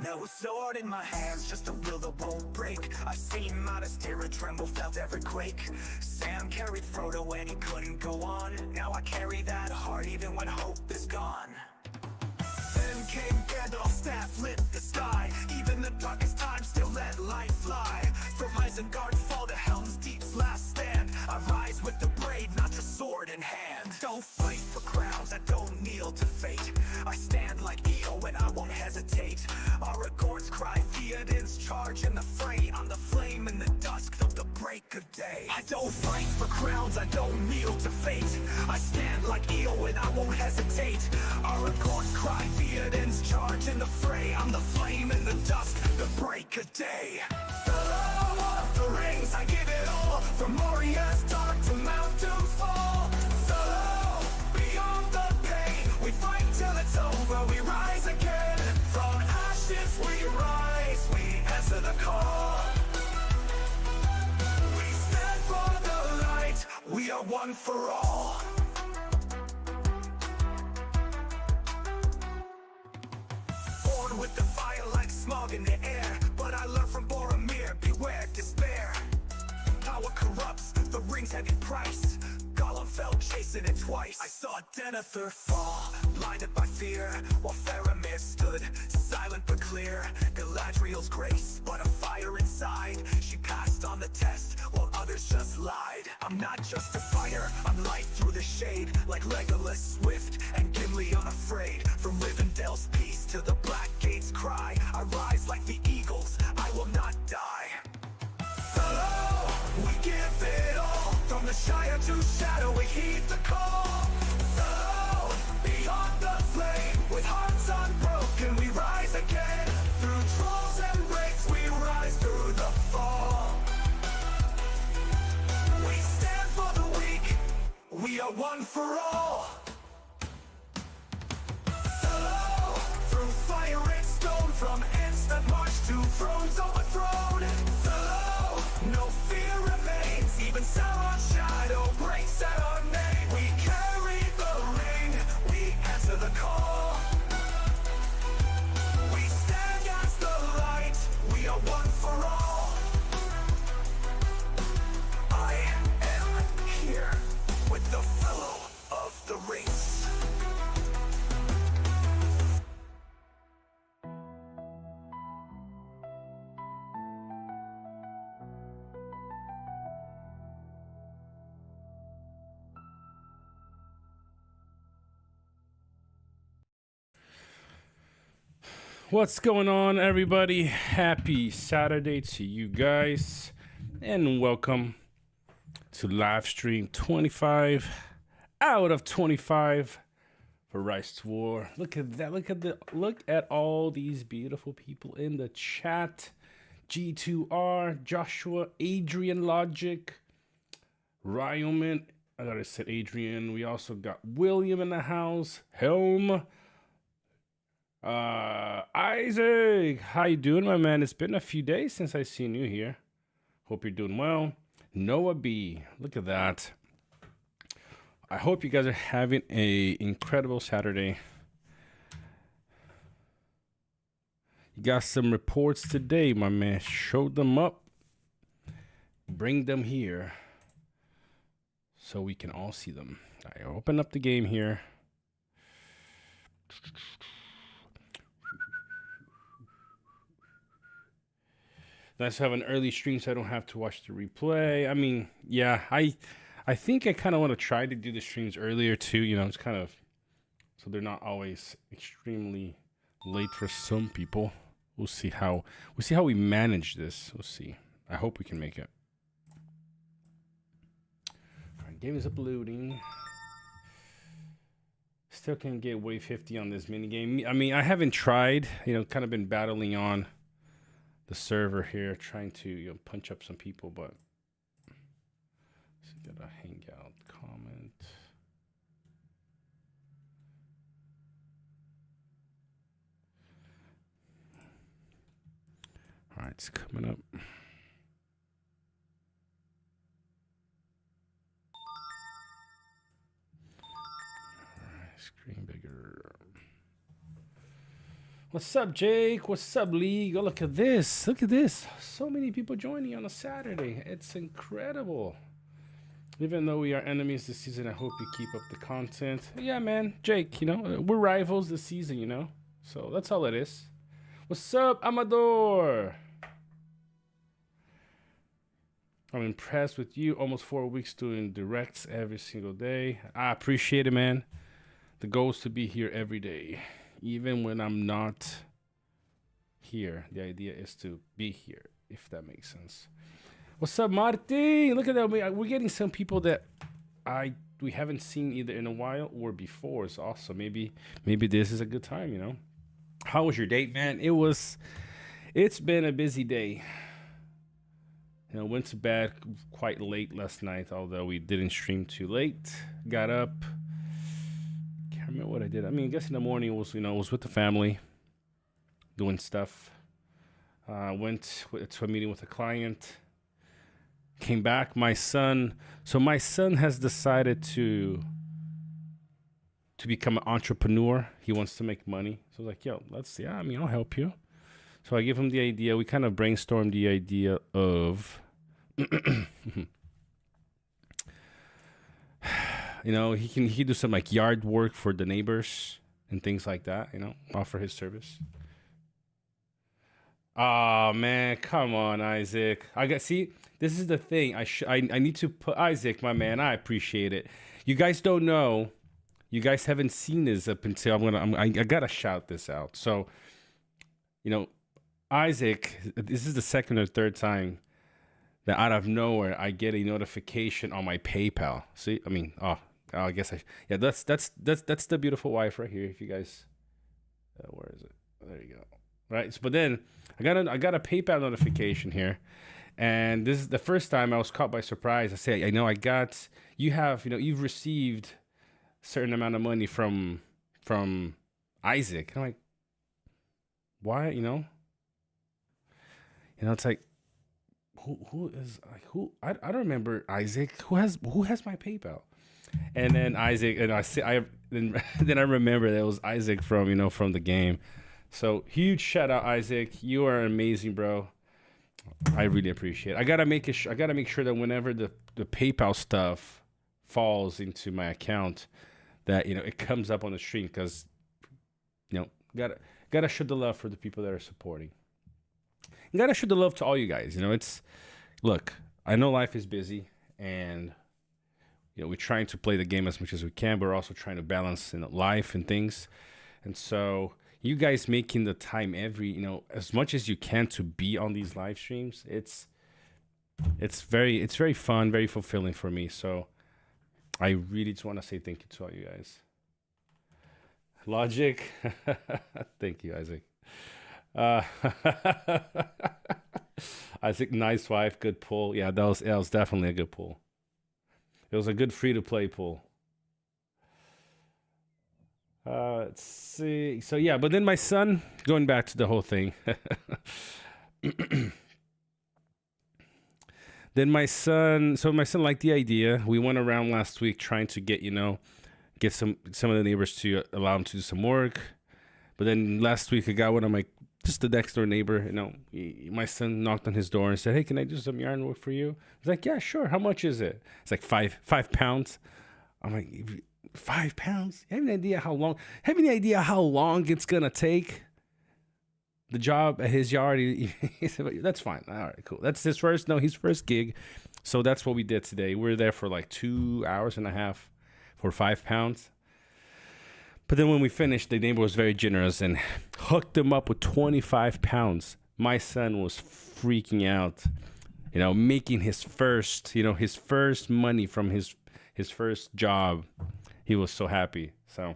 No sword in my hands, just a will that won't break. I've seen modest terror tremble, felt every quake. Sam carried Frodo when he couldn't go on. Now I carry that heart even when hope is gone. Then came Gandalf's staff, lit the sky. Even the darkest times still let light fly. From Isengard fall to Helm's Deep's last stand. I rise with the brave, not just sword in hand. Don't fight for crowns, I don't kneel to fate. I stand like Eo and I won't hesitate. Aragorn's cry, Theoden's charge in the fray. I'm the flame in the dusk of the break of day. I don't fight for crowns, I don't kneel to fate. I stand like Eo and I won't hesitate. Aragorn's cry, Theoden's charge in the fray. I'm the flame in the dusk, the break of day. Fellow of the rings, I give it all. From Moria's dark to Mount Doomfall. Fellow, beyond the pain, we fight till it's over, we rise again. From ashes we rise, we answer the call. We stand for the light, we are one for all. Born with the fire like smog in the air, but I learned from Boromir, beware despair. Power corrupts, the ring's heavy price. Gollum fell chasing it twice. I saw Denethor fall, blinded by fear, while Faramir stood, silent but clear. Galadriel's grace, but a fire inside. She passed on the test, while others just lied. I'm not just a fighter, I'm light through the shade. Like Legolas swift, and Gimli unafraid. From Rivendell's peace to the Black Gate's cry, I rise like the eagles, I will not die. Fellow, we give it all. From the Shire to Shadow, we heed the call. Fellow, beyond the flame, with hearts unbroken, we rise again. Through trolls and wraiths, we rise through the fall. We stand for the weak, we are one for all. Fellow, through fire and stone, from ends that march to thrones overthrown. Fellow, no fear remains, even Sauron's shadow breaks at our name. We carry the ring, we answer the call. We stand as the light, we are one for all. I am here with the fellow of the rings. What's going on, everybody? Happy Saturday to you guys, and welcome to live stream 25 out of 25 for Rise to War. Look at that! Look at all these beautiful people in the chat. G2R, Joshua, Adrian, Logic, Ryoman. I gotta say Adrian. We also got William in the house. Helm. Isaac, how you doing, my man? It's been a few days since I seen you here. Hope you're doing well. Noah B, look at that. I hope you guys are having a incredible Saturday. You got some reports today, my man. Show them up. Bring them here so we can all see them. I open up the game here. Nice to have an early stream so I don't have to watch the replay. I mean, yeah, I think I kind of want to try to do the streams earlier too. You know, it's kind of so they're not always extremely late for some people. We'll see how we manage this. We'll see. I hope we can make it. All right, game is uploading. Still can't get wave 50 on this mini game. I mean, I haven't tried. You know, kind of been battling on the server here, trying to punch up some people, but let's get a hangout comment. All right, it's coming up. All right, screen bigger. What's up, Jake? What's up, League? Oh, look at this. Look at this. So many people joining on a Saturday. It's incredible. Even though we are enemies this season, I hope you keep up the content. Yeah, man. Jake, you know, we're rivals this season, you know? So that's all it is. What's up, Amador? I'm impressed with you. Almost 4 weeks doing directs every single day. I appreciate it, man. The goal is to be here every day. Even when I'm not here, the idea is to be here, if that makes sense. What's up, Marty? Look at that. We're getting some people that we haven't seen either in a while or before. It's awesome. Maybe this is a good time, you know? How was your date, man? It's been a busy day. You know, went to bed quite late last night, although we didn't stream too late. Got up. Can't remember what I did. I mean, I guess in the morning it was, you know, I was with the family doing stuff. Went to a meeting with a client. Came back. My son has decided to become an entrepreneur. He wants to make money. So I was like, yo, I'll help you. So I give him the idea. We kind of brainstormed the idea of, you know, he can do some like yard work for the neighbors and things like that, you know, offer his service. Oh man, come on, Isaac. See, this is the thing. I need to put Isaac, my man. I appreciate it. You guys don't know. You guys haven't seen this up until I gotta shout this out. So, you know, Isaac, this is the second or third time that out of nowhere I get a notification on my PayPal. See, I mean, I guess that's the beautiful wife right here. If you guys, where is it? There you go. Right. So, but then I got a PayPal notification here, and this is the first time I was caught by surprise. I say, you've received a certain amount of money from Isaac. And I'm like, why? You know, it's like, who is like who? I don't remember Isaac. Who has my PayPal? And then Isaac, and then I remember that it was Isaac from the game. So huge shout out, Isaac. You are amazing, bro. I really appreciate it. I gotta make sure that whenever the PayPal stuff falls into my account, that it comes up on the stream, because gotta show the love for the people that are supporting. You gotta show the love to all you guys. Look, I know life is busy, and we're trying to play the game as much as we can, but we're also trying to balance life and things. And so you guys making the time as much as you can to be on these live streams, it's very fun, very fulfilling for me. So I really just want to say thank you to all you guys. Logic. Thank you, Isaac. Isaac, nice wife, good pull. Yeah, that was definitely a good pull. It was a good free-to-play pull. Let's see. So yeah, but then my son, going back to the whole thing. Then my son liked the idea. We went around last week trying to get some of the neighbors to allow him to do some work. But then last week I got one of my, just the next door neighbor, my son knocked on his door and said, "Hey, can I do some yarn work for you?" I was like, "Yeah, sure. How much is it?" It's like five pounds. I'm like, 5 pounds? Have any idea how long? Have any idea how long it's gonna take? The job at his yard. He said, "That's fine. All right, cool. That's his first gig." So that's what we did today. We were there for like 2.5 hours for 5 pounds. But then when we finished, the neighbor was very generous and hooked him up with 25 pounds. My son was freaking out, making his first money from his first job. He was so happy. So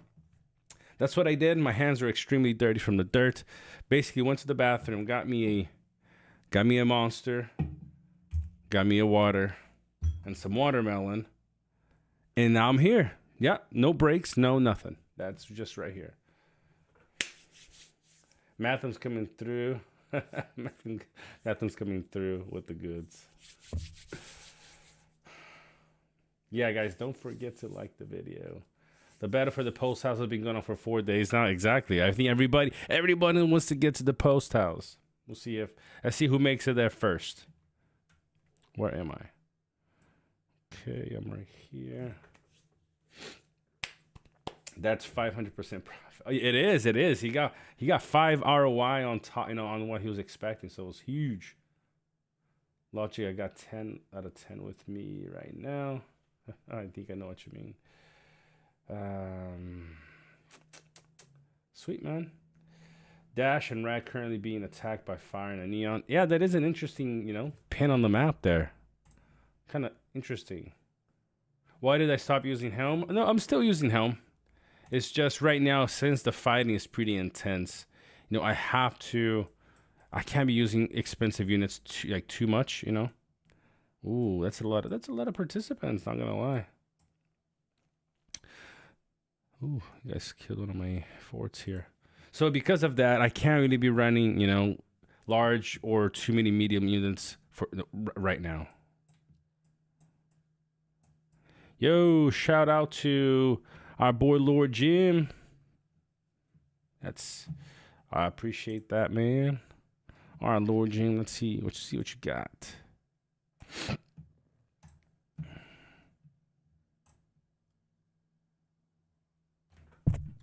that's what I did. My hands were extremely dirty from the dirt. Basically went to the bathroom, got me a Monster, got me a water and some watermelon. And now I'm here. Yeah, no breaks, no nothing. That's just right here. Matham's coming through. Matham's coming through with the goods. Yeah, guys, don't forget to like the video. The battle for the post house has been going on for 4 days now. Exactly. I think everybody wants to get to the post house. We'll see if let's see who makes it there first. Where am I? Okay, I'm right here. That's 500% profit. It is. He got 5 ROI on top, on what he was expecting, so it was huge. Lotr, I got 10 out of 10 with me right now. I think I know what you mean. Sweet, man. Dash and Rad currently being attacked by fire and a neon. Yeah, that is an interesting, pin on the map there. Kind of interesting. Why did I stop using Helm? No, I'm still using Helm. It's just right now, since the fighting is pretty intense, I can't be using expensive units too much, Ooh, that's a lot of participants, not gonna lie. Ooh, you guys killed one of my forts here. So because of that, I can't really be running, large or too many medium units for right now. Yo, shout out to our boy Lord Jim. I appreciate that, man. All right, Lord Jim, let's see what you got.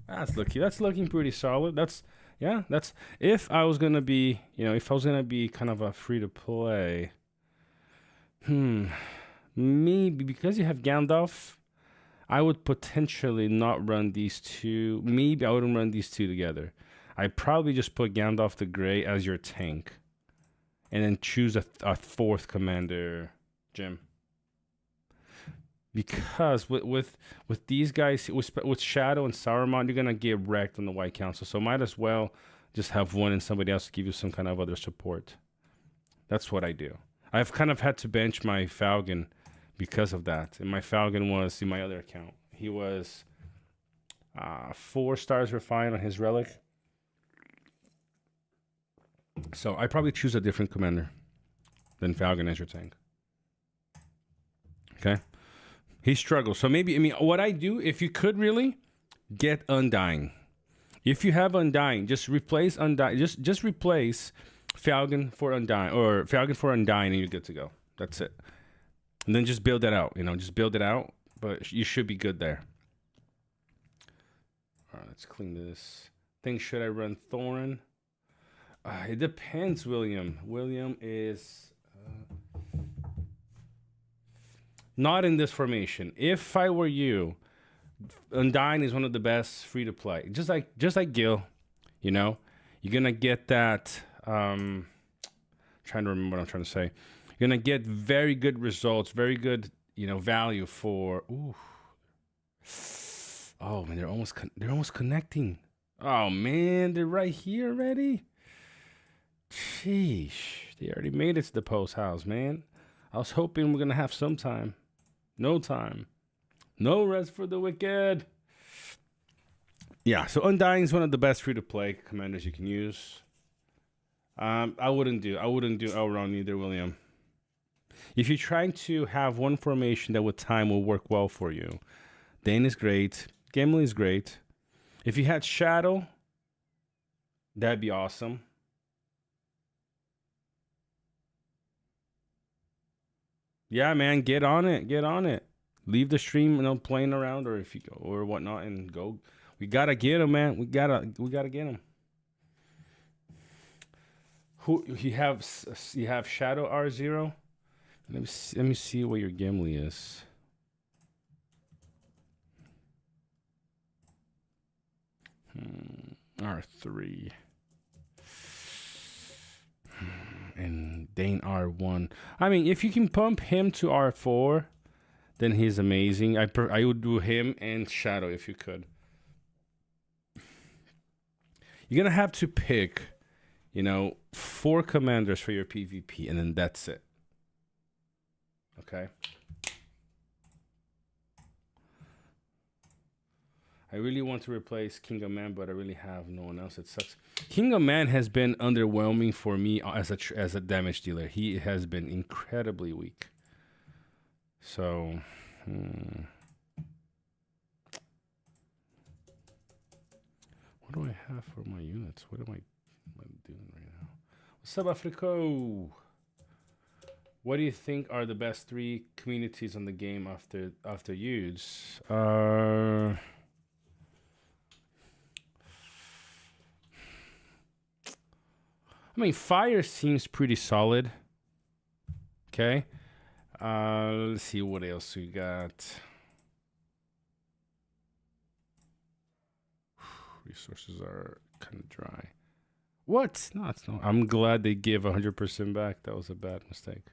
That's looking pretty solid. That's if I was gonna be, kind of a free to play. Maybe because you have Gandalf, I would potentially not run these two. Maybe I wouldn't run these two together. I'd probably just put Gandalf the Grey as your tank, and then choose a 4th commander, Jim. Because with these guys, with Shadow and Saruman, you're gonna get wrecked on the White Council. So might as well just have one and somebody else to give you some kind of other support. That's what I do. I've kind of had to bench my Falcon because of that. And my Falcon was in my other account. He was 4 stars refined on his Relic. So I probably choose a different commander than Falcon as your tank. Okay. He struggles. So maybe, what I do, if you could really, get Undying. If you have Undying, just replace Undying. Just replace Falcon for Undying, or Falcon for Undying, and you're good to go. That's it. And then just build that out. Just build it out. But you should be good there. All right, let's clean this. Should I run Thorin? It depends, William. William is not in this formation. If I were you, Undying is one of the best free to play. Just like Gil, you're gonna get that. Trying to remember what I'm trying to say. You're gonna get very good results, very good, value for. Ooh. Oh man, they're almost connecting. Oh man, they're right here already. Sheesh, they already made it to the post house, man. I was hoping we're gonna have some time. No time. No rest for the wicked. Yeah, so Undying is one of the best free-to-play commanders you can use. I wouldn't do Elrond either, William. If you're trying to have one formation that with time will work well for you, Dane is great. Gimli is great. If you had Shadow, that'd be awesome. Yeah, man, get on it. Leave the stream, playing around, or if you go or whatnot, and go. We gotta get him, man. We gotta get him. Who you have Shadow R0. Let me see what your Gimli is. R3. And Dane R1. I mean, if you can pump him to R4, then he's amazing. I would do him and Shadow if you could. You're gonna have to pick, 4 commanders for your PvP, and then that's it. Okay. I really want to replace King of Man, but I really have no one else. It sucks. King of Man has been underwhelming for me as a damage dealer. He has been incredibly weak. So, What do I have for my units? What am I doing right now? What's up, Africo? What do you think are the best 3 communities on the game after YUDZ? I mean, fire seems pretty solid. Okay. Let's see what else we got. Resources are kind of dry. What? No, it's not. I'm glad they give 100% back. That was a bad mistake.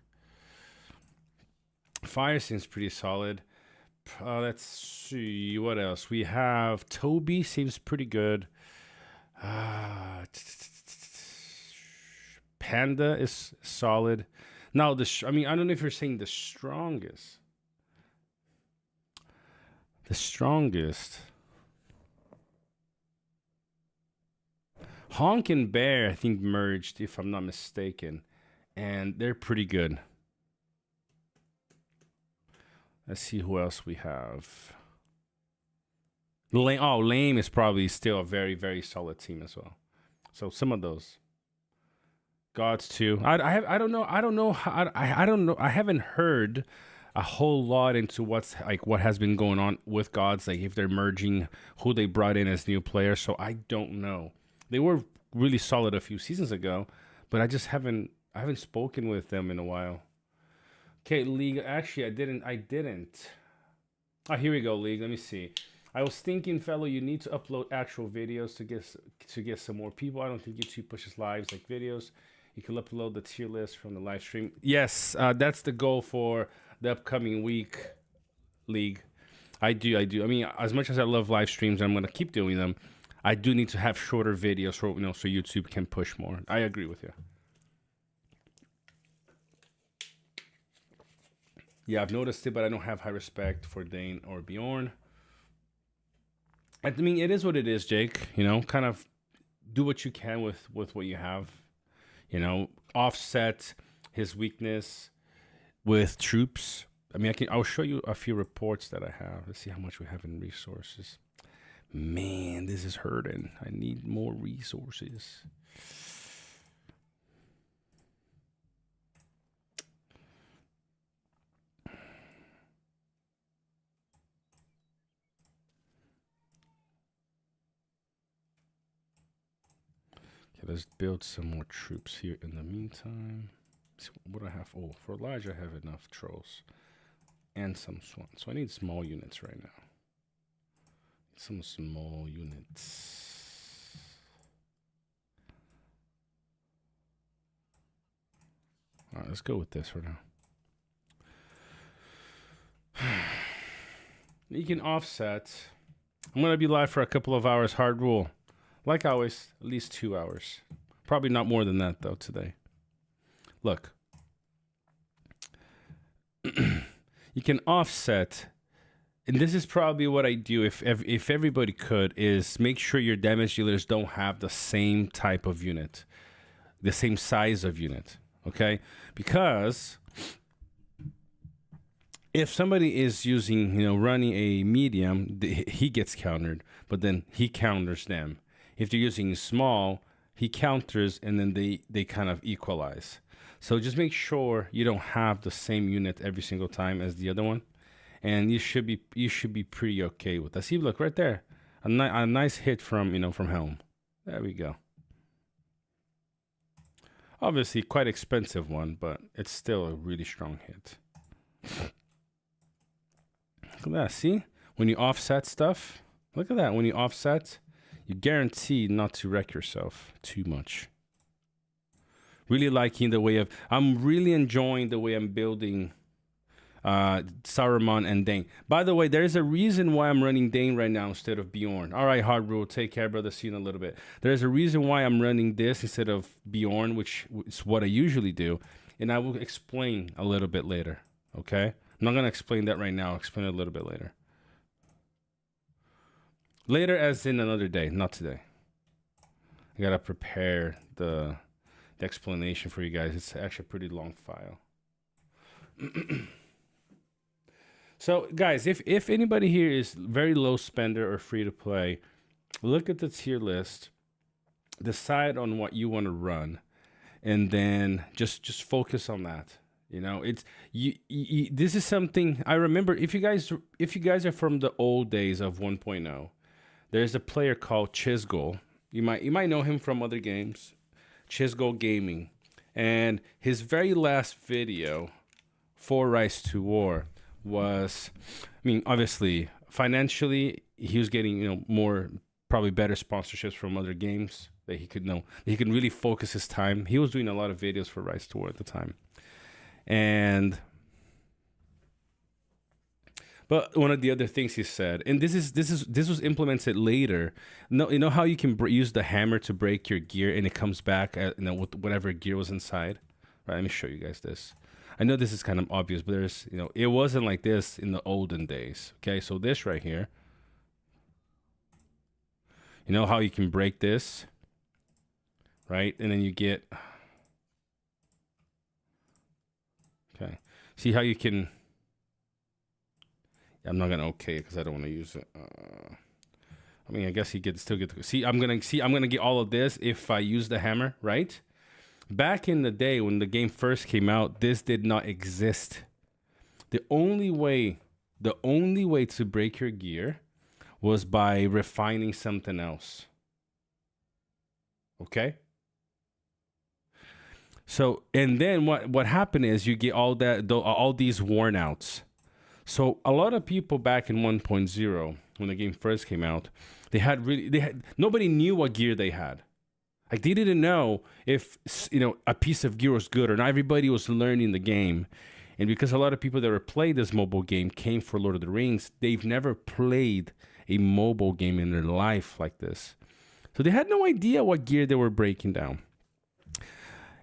Fire seems pretty solid. Let's see what else we have. Toby seems pretty good. Panda is solid. Now I mean, I don't know if you're saying the strongest. The strongest. Honk and Bear, I think, merged, if I'm not mistaken, and they're pretty good. Let's see who else we have. Lame is probably still a very, very solid team as well. So some of those. Gods too. I don't know. I haven't heard a whole lot into what has been going on with Gods, like if they're merging, who they brought in as new players. So I don't know. They were really solid a few seasons ago, but I haven't spoken with them in a while. Okay, League. Actually, I didn't. Oh, here we go, League. Let me see. I was thinking, fellow, you need to upload actual videos to get some more people. I don't think YouTube pushes lives like videos. You can upload the tier list from the live stream. Yes, that's the goal for the upcoming week, League. I do. I mean, as much as I love live streams, I'm going to keep doing them. I do need to have shorter videos so YouTube can push more. I agree with you. Yeah, I've noticed it, but I don't have high respect for Dane or Bjorn. I mean, it is what it is, Jake. You know, kind of do what you can with what you have. You know, offset his weakness with troops. I mean, I'll show you a few reports that I have. Let's see how much we have in resources. Man, this is hurting. I need more resources. Okay, let's build some more troops here in the meantime. So what do I have? Oh, for Elijah, I have enough trolls and some swans. So I need small units right now. Some small units. All right, let's go with this for now. You can offset. I'm going to be live for a couple of hours, hard rule. Like always, at least 2 hours. Probably not more than that, though, today. Look. You can offset. And this is probably what I do if everybody could, is make sure your damage dealers don't have the same type of unit. The same size of unit. Okay? Because if somebody is using, running a medium, he gets countered, but then he counters them. If they're using small, he counters, and then they kind of equalize. So just make sure you don't have the same unit every single time as the other one, and you should be pretty okay with that. See, look right there, a nice hit from from Helm. There we go. Obviously, quite expensive one, but it's still a really strong hit. Look at that. See, when you offset stuff, look at that. When you offset, you guarantee not to wreck yourself too much. Really liking the way I'm really enjoying the way I'm building Saruman and Dane. By the way, there's a reason why I'm running Dane right now instead of Bjorn. All right, Hard Rule, take care, brother. See you in a little bit. There's a reason why I'm running this instead of Bjorn, which is what I usually do. And I will explain a little bit later, okay? I'm not going to explain that right now. I'll explain it a little bit later. Later as in another day, not today. I got to prepare the explanation for you guys. It's actually a pretty long file. So, guys, if anybody here is very low spender or free to play, look at the tier list, decide on what you want to run, and then just focus on that. You know, it's you this is something I remember. If you guys are from the old days of 1.0, there's a player called Chisgol. You might know him from other games. Chisgol Gaming. And his very last video for Rise to War was, I mean, obviously financially he was getting, you know, more, probably better sponsorships from other games that he could know. He could really focus his time. He was doing a lot of videos for Rise to War at the time. But one of the other things he said, and this was implemented later. No, you know how you can use the hammer to break your gear and it comes back at, you know, with whatever gear was inside. Right, let me show you guys this. I know this is kind of obvious, but there's, you know, it wasn't like this in the olden days. Okay, so this right here. You know how you can break this, right? And then you get, okay. See how you can. I'm not gonna okay because I don't want to use it. I mean, I guess he could still get to see. I'm gonna get all of this if I use the hammer, right? Back in the day when the game first came out, this did not exist. The only way to break your gear was by refining something else. Okay. So, and then what happened is you get all these worn outs. So a lot of people back in 1.0, when the game first came out, nobody knew what gear they had. Like they didn't know if, you know, a piece of gear was good or not. Everybody was learning the game. And because a lot of people that were playing this mobile game came for Lord of the Rings, they've never played a mobile game in their life like this. So they had no idea what gear they were breaking down.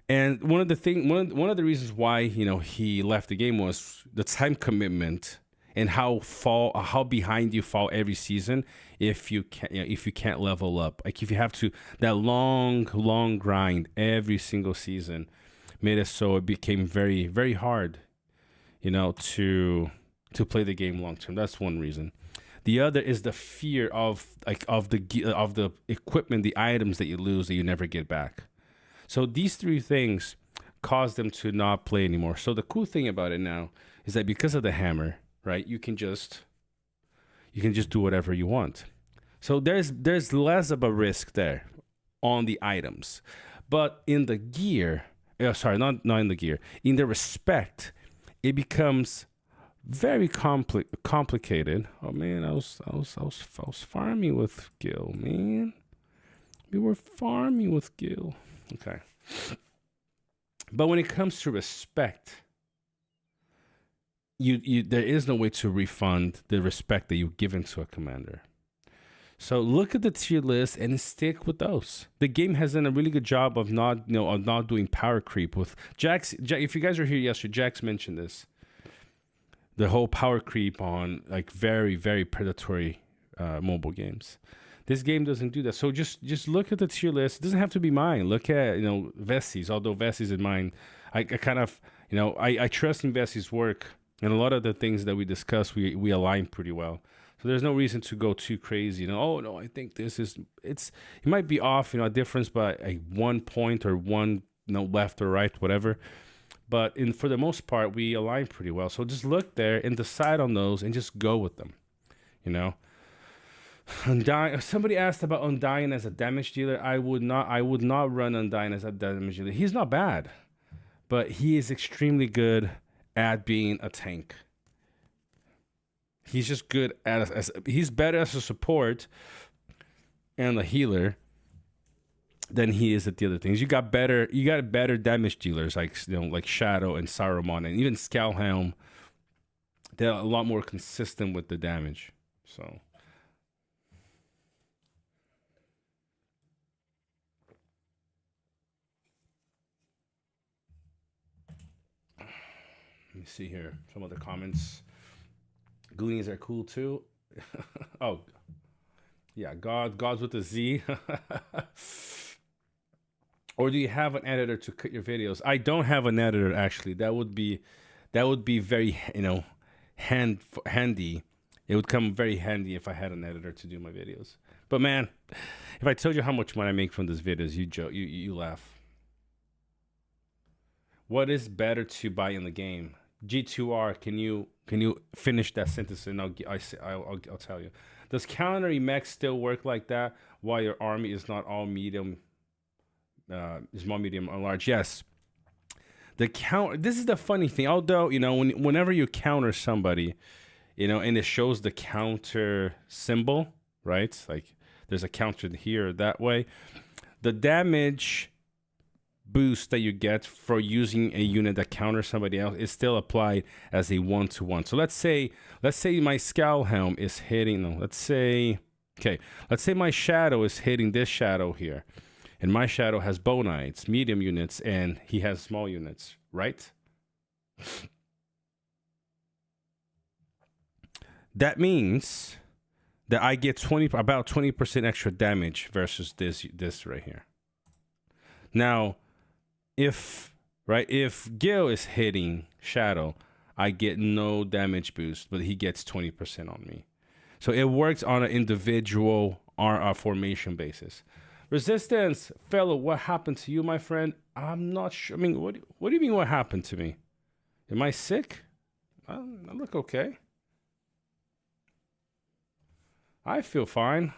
And one of the reasons why, you know, he left the game was the time commitment and how behind you fall every season if you can't level up. Like if you have to, that long grind every single season made it so it became very, very hard, you know, to play the game long term. That's one reason. The other is the fear of the equipment, the items that you lose that you never get back. So these three things cause them to not play anymore. So the cool thing about it now is that because of the hammer, right, you can just do whatever you want. So there's less of a risk there on the items. But in the gear, not in the gear, in the respect, it becomes very complicated. Oh man, I was farming with Gil, man. We were farming with Gil. Okay. But when it comes to respect, there is no way to refund the respect that you've given to a commander. So look at the tier list and stick with those. The game has done a really good job of not doing power creep with Jax. If you guys were here yesterday, Jax mentioned this. The whole power creep on like very, very predatory mobile games. This game doesn't do that. So just look at the tier list. It doesn't have to be mine. Look at, you know, Vesi's, although Vesi's in mine. I kind of, you know, I trust in Vesi's work, and a lot of the things that we discuss, we align pretty well. So there's no reason to go too crazy. You know, oh no, I think it might be off, you know, a difference by a 1 point or one, you know, left or right, whatever. But for the most part, we align pretty well. So just look there and decide on those and just go with them, you know. Undying. Somebody asked about Undying as a damage dealer. I would not run Undying as a damage dealer. He's not bad, but he is extremely good at being a tank. He's just good he's better as a support and a healer than he is at the other things. You got better damage dealers like, you know, like Shadow and Saruman and even Scalhelm. They're a lot more consistent with the damage. So let me see here. Some other comments. Goonies are cool too. Oh, yeah. Gods with a Z. Or do you have an editor to cut your videos? I don't have an editor actually. That would be very, you know, handy. It would come very handy if I had an editor to do my videos. But man, if I told you how much money I make from these videos, you laugh. What is better to buy in the game? G2R, can you finish that sentence and I'll tell you. Does counter mech still work like that while your army is not all medium, is more medium or large? Yes. The count. This is the funny thing. Although whenever you counter somebody, and it shows the counter symbol, right? Like there's a counter here that way. The damage boost that you get for using a unit that counters somebody else is still applied as a 1-to-1. So let's say my Scowl Helm is hitting. No, let's say my Shadow is hitting this Shadow here, and my Shadow has Bonites, medium units, and he has small units, right? That means that I get about 20% extra damage versus this right here. Now, if Gil is hitting Shadow, I get no damage boost, but he gets 20% on me. So it works on an individual formation basis. Resistance, fellow, what happened to you, my friend? I'm not sure. I mean, what do you mean what happened to me? Am I sick? I look okay. I feel fine.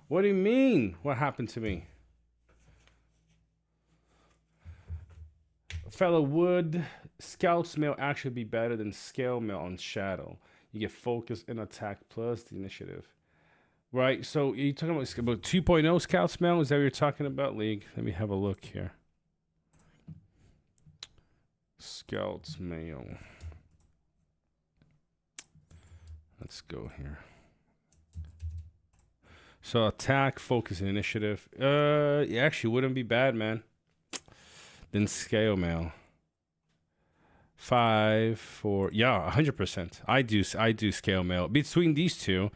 What do you mean what happened to me? Fellow, would Scout's Mail actually be better than Scale Mail on Shadow? You get focus and attack plus the initiative. Right, so you're talking about 2.0 Scout's Mail? Is that what you're talking about, League? Let me have a look here. Scout's Mail. Let's go here. So attack, focus, and initiative. It actually wouldn't be bad, man. Then Scale Mail. 5, 4, yeah, 100%. I do Scale Mail. Between these two,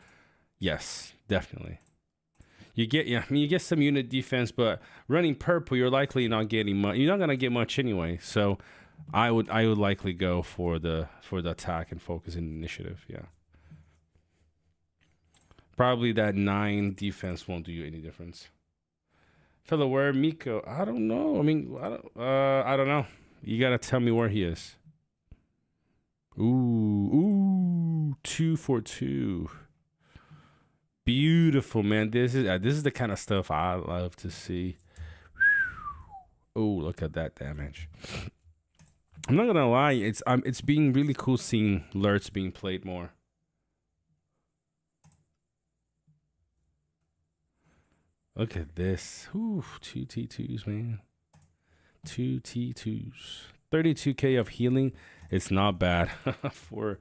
yes, definitely. You get some unit defense, but running purple, you're likely not getting much. You're not gonna get much anyway. So, I would likely go for the attack and focus and initiative. Yeah. Probably that 9 defense won't do you any difference. Fellow, where Miko? I don't know. I mean, I don't know. You gotta tell me where he is. Ooh, 2 for 2. Beautiful, man. This is the kind of stuff I love to see. Oh, look at that damage. I'm not gonna lie. It's being really cool seeing Lurts being played more. Look at this. Ooh, 2 T2s, man. 2 T2s. 32k of healing. It's not bad for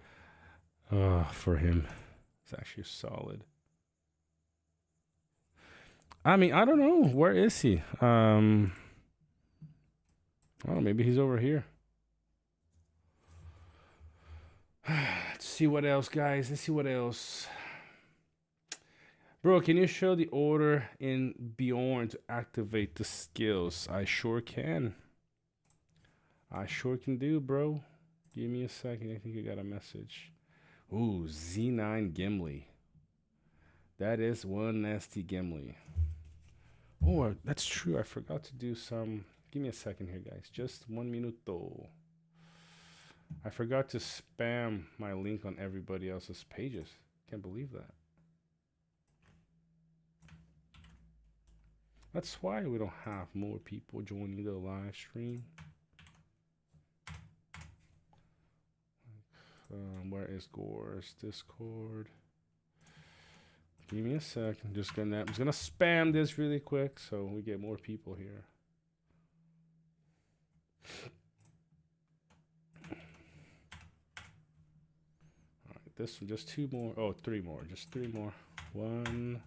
him. It's actually solid. I mean, I don't know. Where is he? Oh, maybe he's over here. Let's see what else, guys. Let's see what else. Bro, can you show the order in Bjorn to activate the skills? I sure can. I sure can do, bro. Give me a second. I think I got a message. Ooh, Z9 Gimli. That is one nasty Gimli. Oh, that's true. I forgot to do some. Give me a second here, guys. Just 1 minuto. I forgot to spam my link on everybody else's pages. Can't believe that. That's why we don't have more people joining the live stream. Where is Gore's Discord? Give me a sec. I'm just gonna spam this really quick so we get more people here. All right, this one, just 2 more. Oh, 3 more. Just 3 more. 1.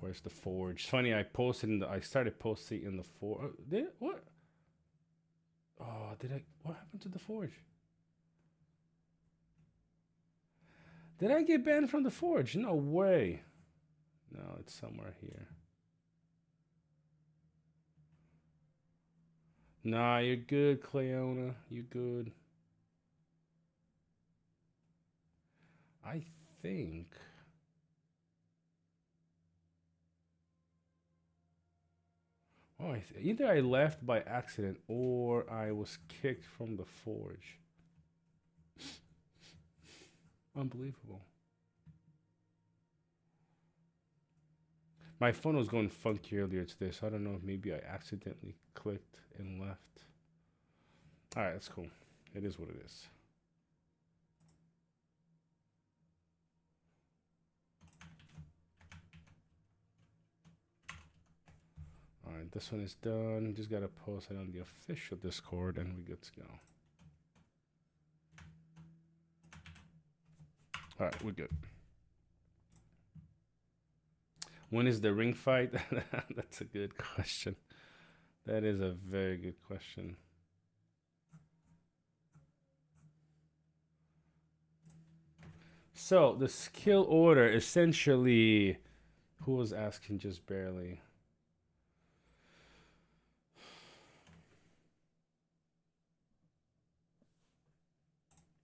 Where's the Forge? It's funny, I started posting in the Forge. What? Oh, what happened to the Forge? Did I get banned from the Forge? No way. No, it's somewhere here. Nah, you're good, Cleona. You good. I think Oh, either I left by accident or I was kicked from the forge. Unbelievable. My phone was going funky earlier today, so I don't know if maybe I accidentally clicked and left. All right, that's cool. It is what it is. All right, this one is done. Just got to post it on the official Discord and we're good to go. All right, we're good. When is the ring fight? That's a good question. That is a very good question. So the skill order essentially, who was asking just barely?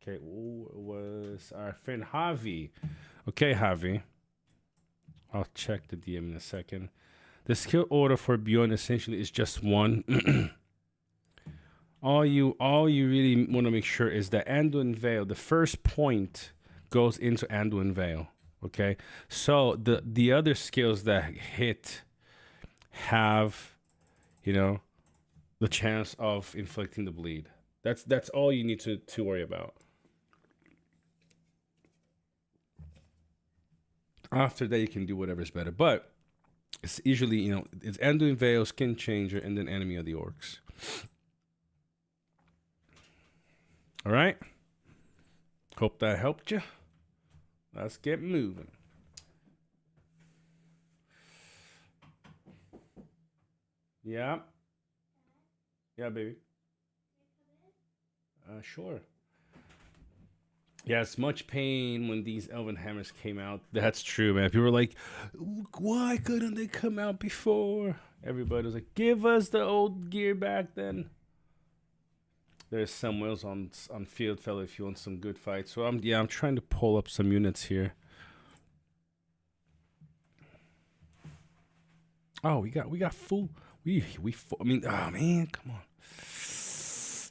Okay, was our friend Javi. Okay, Javi. I'll check the DM in a second. The skill order for Bjorn essentially is just one. all you really want to make sure is that Anduin Veil, the first point goes into Anduin Veil. Okay, so the other skills that hit have, you know, the chance of inflicting the bleed. That's all you need to worry about. After that, you can do whatever's better. But it's usually, you know, it's Anduin Veil, Skin Changer, and then Enemy of the Orcs. All right. Hope that helped you. Let's get moving. Yeah. Yeah, baby. Sure. Yeah, it's much pain when these Elven Hammers came out. That's true, man. People were like, why couldn't they come out before? Everybody was like, give us the old gear back then. There's some wheels on Field Fellow if you want some good fights. So I'm trying to pull up some units here. Oh, we got full. We full. I mean, oh man, come on.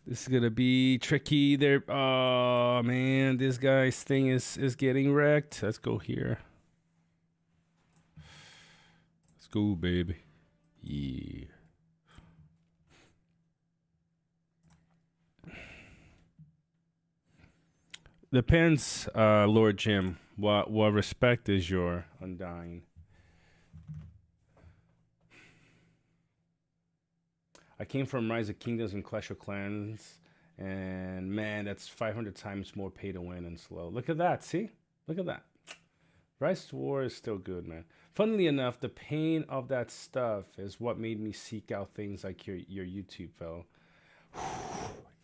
This is gonna be tricky there. Oh man, this guy's thing is getting wrecked. Let's go here. Let's go, baby. Yeah. Depends, Lord Jim. What respect is your undying? I came from Rise of Kingdoms and Clash of Clans, and man, that's 500 times more pay to win and slow. Look at that, see? Look at that. Rise to War is still good, man. Funnily enough, the pain of that stuff is what made me seek out things like your YouTube, fellow.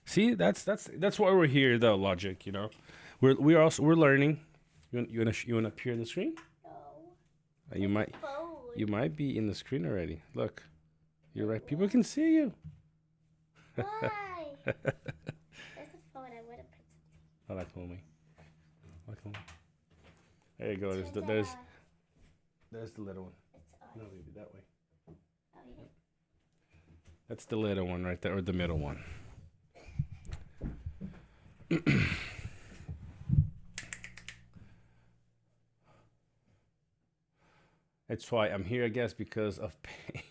See, that's why we're here, though. Logic, you know. We're learning. You wanna appear in the screen? No. You might be in the screen already. Look. You're right. People can see you. Why? There's a phone. I would have put something. I like homie. There you go. There's the little one. No, baby, that way. Oh, yeah. That's the little one right there, or the middle one. That's why I'm here, I guess, because of pain.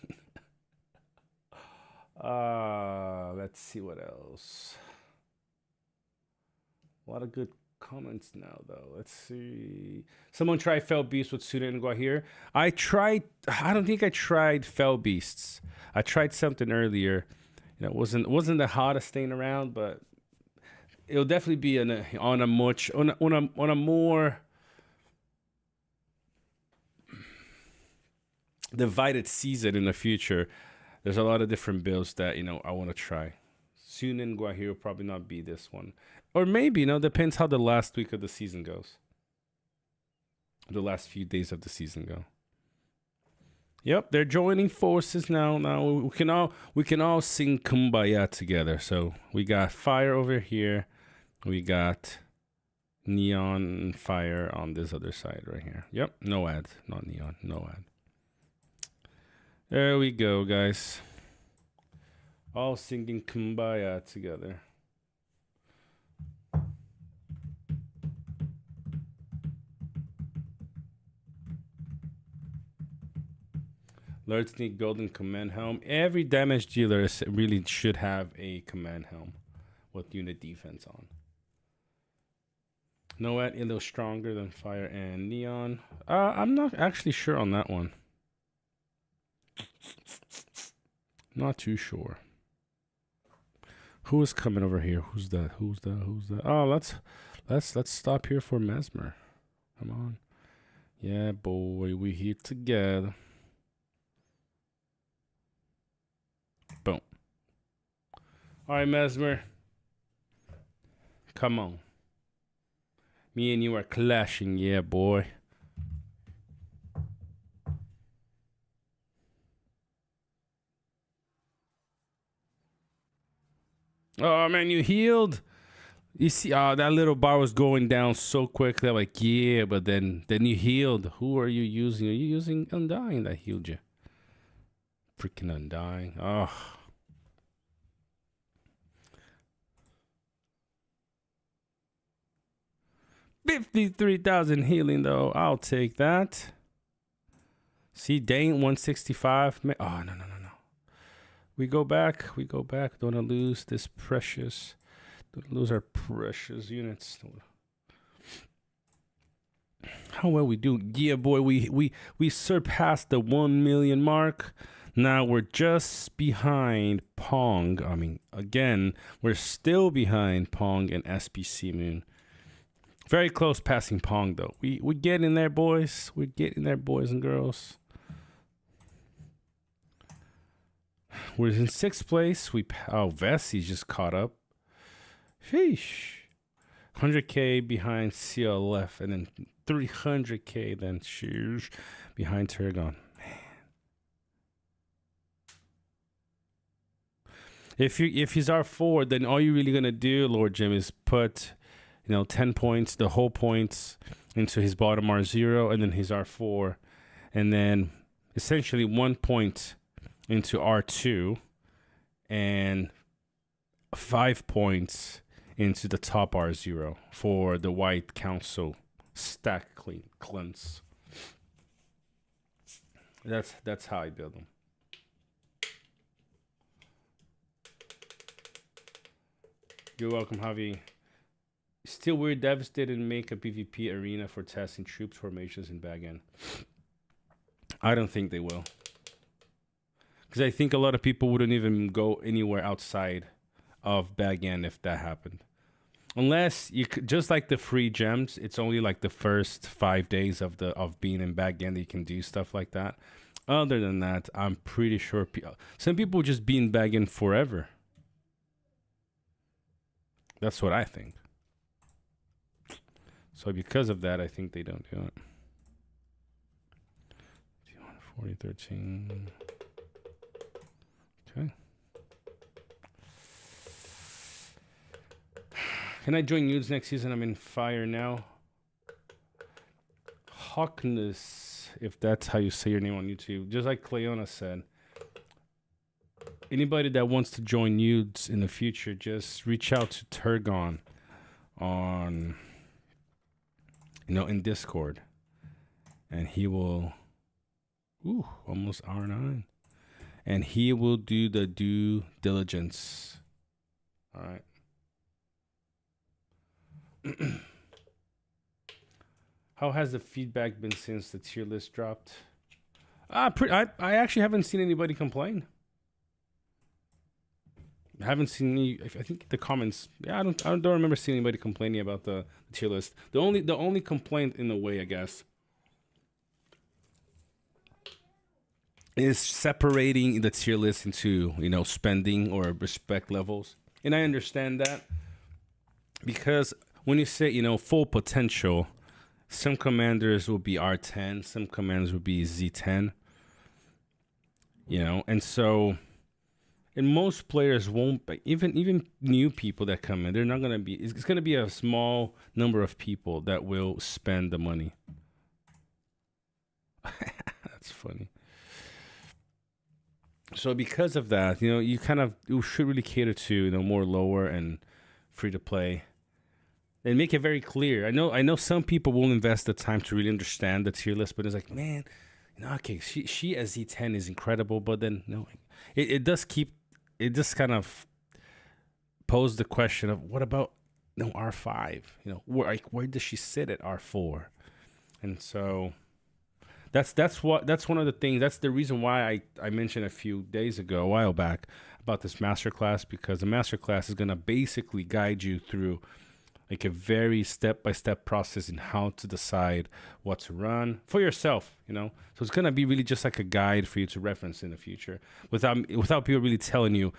Let's see what else. A lot of good comments now, though. Let's see. Someone tried Fell Beast with Suda and Guahir. I don't think I tried Fell Beasts. I tried something earlier. You know, it wasn't the hottest thing around, but it'll definitely be on a more divided season in the future. There's a lot of different builds that, you know, I want to try. Soon in Guahir will probably not be this one. Or maybe, you know, depends how the last week of the season goes. The last few days of the season go. Yep, they're joining forces now. Now we can all sing Kumbaya together. So we got fire over here. We got neon and fire on this other side right here. Yep, no ad, not neon, no ad. There we go, guys. all singing Kumbaya together. Lords need golden command helm. Every damage dealer really should have a command helm with unit defense on. Noet a little stronger than fire and neon. I'm not actually sure on that one. Not too sure. Who is coming over here? Who's that? Who's that? Who's that? Oh, let's stop here for Mesmer. Come on. Yeah, boy, we here together. Boom. All right, Mesmer. Come on. Me and you are clashing, yeah, boy. Oh man, you healed. You see, that little bar was going down so quickly. I'm like, yeah, but then you healed. Who are you using? Are you using Undying that healed you? Freaking Undying. Oh. 53,000 healing though. I'll take that. See, Dane 165. Oh no. We go back. Don't want to lose this precious. Don't lose our precious units. How well we do. Yeah, boy, we surpassed the 1 million mark. Now we're just behind Pong. I mean, again, we're still behind Pong and SPC Moon. Very close passing Pong though. We get in there, boys. We're getting there, boys and girls. We're in 6th place. Vessi just caught up. Sheesh. 100k behind CLF, and then 300k then sheesh behind Turgon. Man. If he's R4, then all you're really gonna do, Lord Jim, is put 10 points, the whole points into his bottom R0, and then his R4, and then essentially 1 point into R2 and 5 points into the top R0 for the White Council stack cleanse. That's how I build them. You're welcome, Javi. Still, we're devastated and make a PvP arena for testing troops formations in back end. I don't think they will. Because I think a lot of people wouldn't even go anywhere outside of bag end if that happened. Unless you could, just like the free gems, it's only like the first 5 days of being in bag end that you can do stuff like that. Other than that, I'm pretty sure some people just be in bag end forever. That's what I think. So because of that, I think they don't do it. 4013. Okay. Can I join YUDZ next season? I'm in fire now. Hawkness, if that's how you say your name on YouTube. Just like Cleona said. Anybody that wants to join YUDZ in the future, just reach out to Turgon on, in Discord. And he will, almost R9. And he will do the due diligence. All right. How has the feedback been since the tier list dropped? I actually haven't seen anybody complain. I haven't seen any. I think the comments. Yeah, I don't remember seeing anybody complaining about the tier list. The only complaint in a way, I guess, is separating the tier list into spending or respect levels, and I understand that because when you say full potential, some commanders will be R10, some commanders will be Z10, and so. And most players won't, even new people that come in, they're not going to be, it's going to be a small number of people that will spend the money. That's funny. So because of that, you should really cater to more lower and free to play, and make it very clear. I know some people will invest the time to really understand the tier list, but it's like, man, okay, she as Z10 is incredible, but then it does kind of pose the question of what about R5? Where does she sit at R4? And so that's one of the things. That's the reason why I mentioned a while back, about this masterclass, because the masterclass is gonna basically guide you through like a very step-by-step process in how to decide what to run for yourself, So it's gonna be really just like a guide for you to reference in the future, without people really telling you,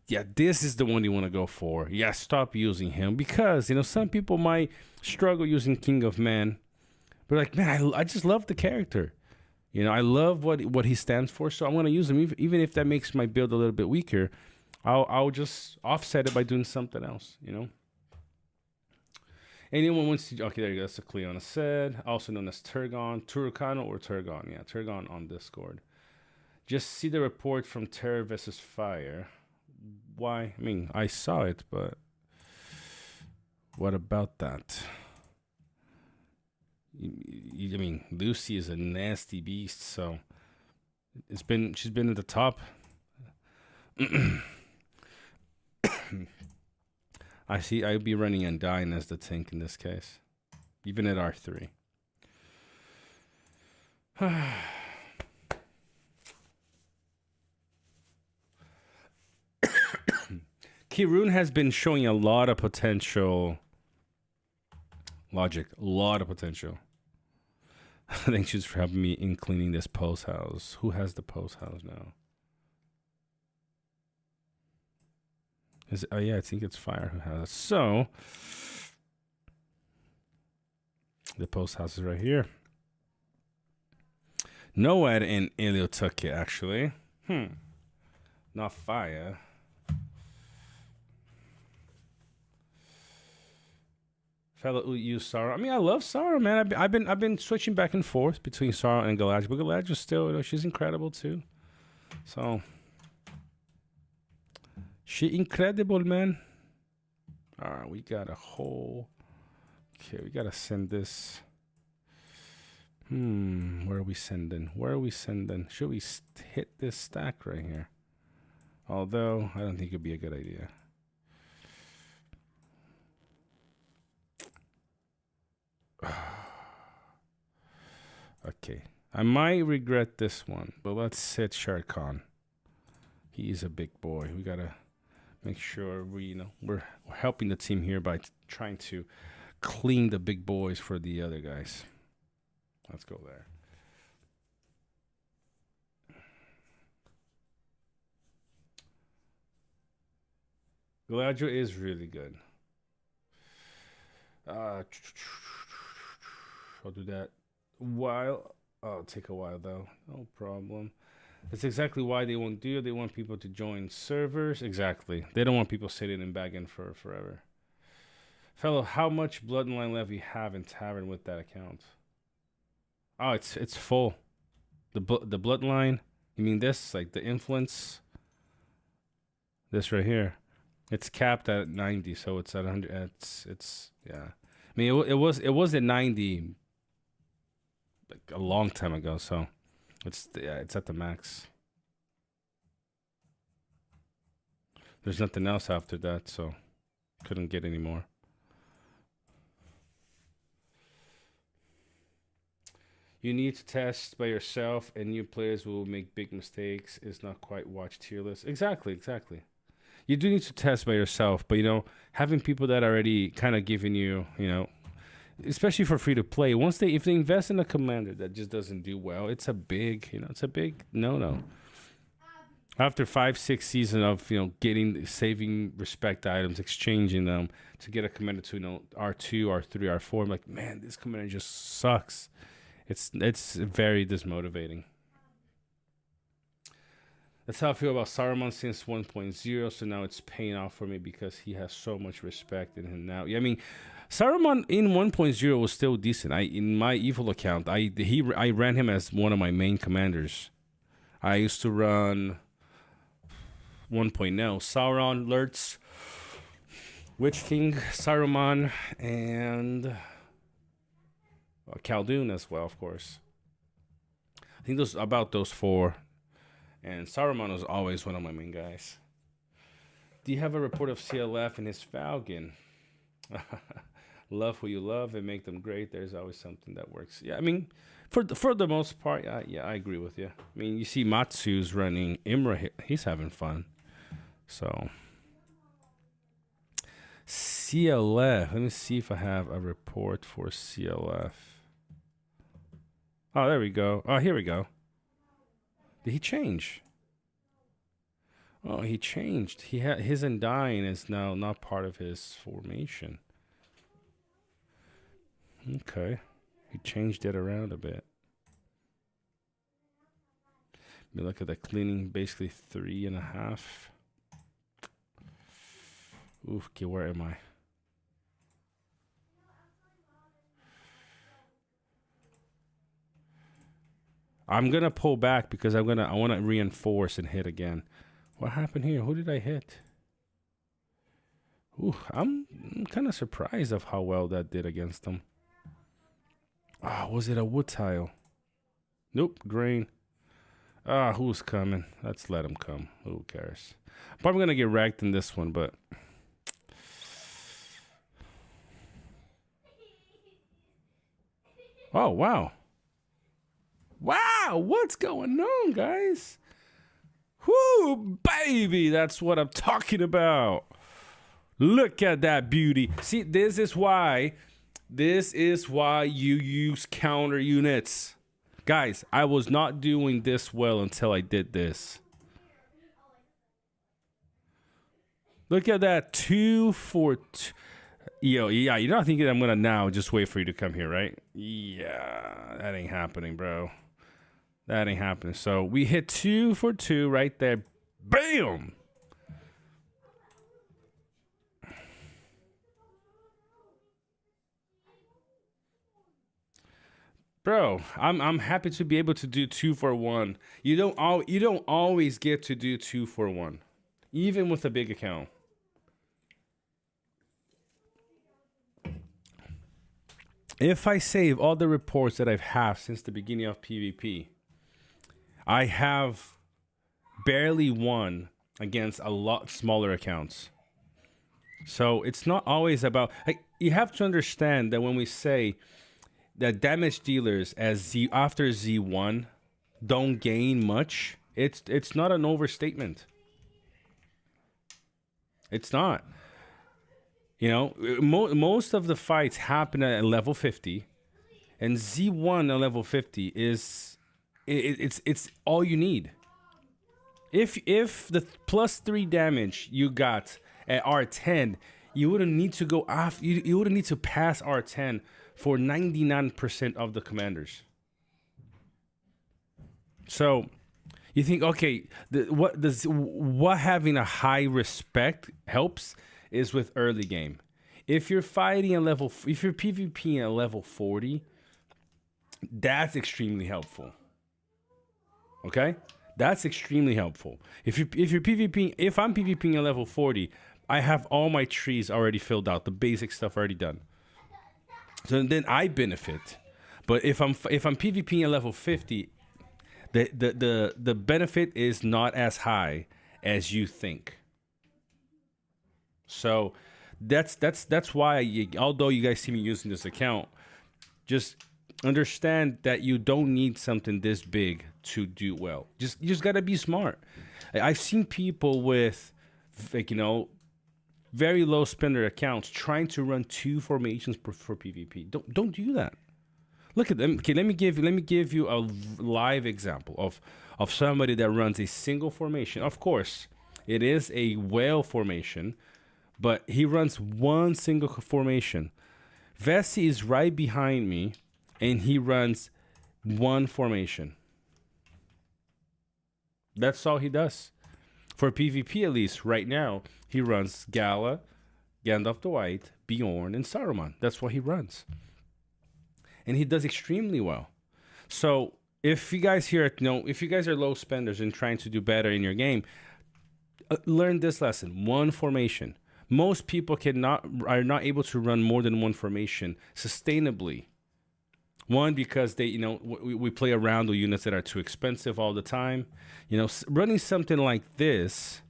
yeah, this is the one you want to go for. Yeah, stop using him, because some people might struggle using King of Men, but like, man, I just love the character. I love what he stands for, so I'm gonna use him, even if that makes my build a little bit weaker. I'll just offset it by doing something else. Anyone wants to... Okay, there you go. That's what Cleona said. Also known as Turgon. Turcano or Turgon. Yeah, Turgon on Discord. Just see the report from Terror vs. Fire. Why? I mean, I saw it, but... What about that? I mean, Lucy is a nasty beast, so... She's been at the top. I'd be running Undyne as the tank in this case, even at R3. Kirun has been showing a lot of potential. Logic, a lot of potential. Thank you for helping me in cleaning this post house. Who has the post house now? Oh yeah, I think it's Fire who has it. So the post house is right here. Noad and Elio took it, actually. Not Fire. Fellow use Sarah. I mean, I love Sarah, man. I've been switching back and forth between Sarah and Galadriel, but Galadriel still, she's incredible too. So. She incredible, man. All right, we got a whole... Okay, we got to send this. Where are we sending? Should we hit this stack right here? Although, I don't think it'd be a good idea. Okay. I might regret this one, but let's set Sharkan. He's a big boy. We got to... make sure we're helping the team here by trying to clean the big boys for the other guys. Let's go there. Galadriel is really good. I'll do that while. It'll take a while though. No problem. That's exactly why they won't do it. They want people to join servers. Exactly. They don't want people sitting and bagging for forever. Fellow, how much bloodline left you have in Tavern with that account? Oh, it's full. The bloodline. You mean this? Like the influence? This right here. It's capped at 90, so it's at 100. It's yeah. I mean, it was at 90 like a long time ago, so it's at the max. There's nothing else after that, so couldn't get any more. You need to test by yourself, and new players will make big mistakes. It's not quite watch tier list. Exactly. You do need to test by yourself, but having people that are already kind of giving you, especially for free to play, if they invest in a commander that just doesn't do well, it's a big, no. After 5-6 seasons of saving respect items, exchanging them to get a commander to R2, R3, R4, I'm like, man, this commander just sucks. It's very dismotivating. That's how I feel about Saruman since 1.0, so now it's paying off for me because he has so much respect in him now. Yeah, I mean, Saruman in 1.0 was still decent. In my evil account, I ran him as one of my main commanders. I used to run 1.0. Sauron, Lurtz, Witch King, Saruman, and Khaldun as well, of course. I think those 4. And Saruman was always one of my main guys. Do you have a report of CLF and his Falcon? Love who you love and make them great. There's always something that works. Yeah, I mean, for the most part, yeah, I agree with you. I mean, you see Matsu's running Imra. He's having fun. So, CLF. Let me see if I have a report for CLF. Oh, there we go. Oh, here we go. Did he change? Oh, he changed. He had his Undying is now not part of his formation. Okay. He changed it around a bit. Let me look at the cleaning, basically 3.5. Oof, okay, where am I? I'm gonna pull back because I wanna reinforce and hit again. What happened here? Who did I hit? Ooh, I'm kind of surprised of how well that did against them. Ah, was it a wood tile? Nope, grain. Ah, who's coming? Let's let him come. Who cares? Probably gonna get wrecked in this one, but oh wow. Wow, what's going on, guys? Whoo, baby, that's what I'm talking about. Look at that beauty. See, this is why you use counter units. Guys, I was not doing this well until I did this. Look at that, 2 for 2. Yo, yeah, you're not thinking I'm gonna now just wait for you to come here, right? Yeah, that ain't happening, bro. That ain't happening. So we hit 2 for 2 right there. Bam! Bro, I'm happy to be able to do 2 for 1. You don't always get to do 2 for 1, even with a big account. If I save all the reports that I've had since the beginning of PvP, I have barely won against a lot smaller accounts. So it's not always about, like, you have to understand that when we say that damage dealers after Z1 don't gain much, it's not an overstatement. It's not. You know, most of the fights happen at level 50, and Z1 at level 50 is it's all you need. If the +3 damage you got at R10, you wouldn't need to go off. You wouldn't need to pass R10 for 99% of the commanders. So you think, okay, what having a high respect helps is with early game. If you're fighting if you're PvPing at level 40, that's extremely helpful. Okay, that's extremely helpful. If I'm PvPing at level 40, I have all my trees already filled out, the basic stuff already done. So then I benefit. But if I'm PvPing at level 50, the benefit is not as high as you think. So that's why, although you guys see me using this account, just understand that you don't need something this big to do well. You just gotta be smart. I've seen people with, like, very low spender accounts trying to run 2 formations for PvP. Don't do that. Look at them. Okay, let me give you a live example of somebody that runs a single formation. Of course, it is a whale formation, but he runs one single formation. Vessi is right behind me, and he runs one formation. That's all he does. For PvP, at least right now, he runs Gala, Gandalf the White, Bjorn, and Saruman. That's what he runs. And he does extremely well. So if you guys if you guys are low spenders and trying to do better in your game, learn this lesson. One formation. Most people are not able to run more than one formation sustainably. One, because we play around with units that are too expensive all the time. Running something like this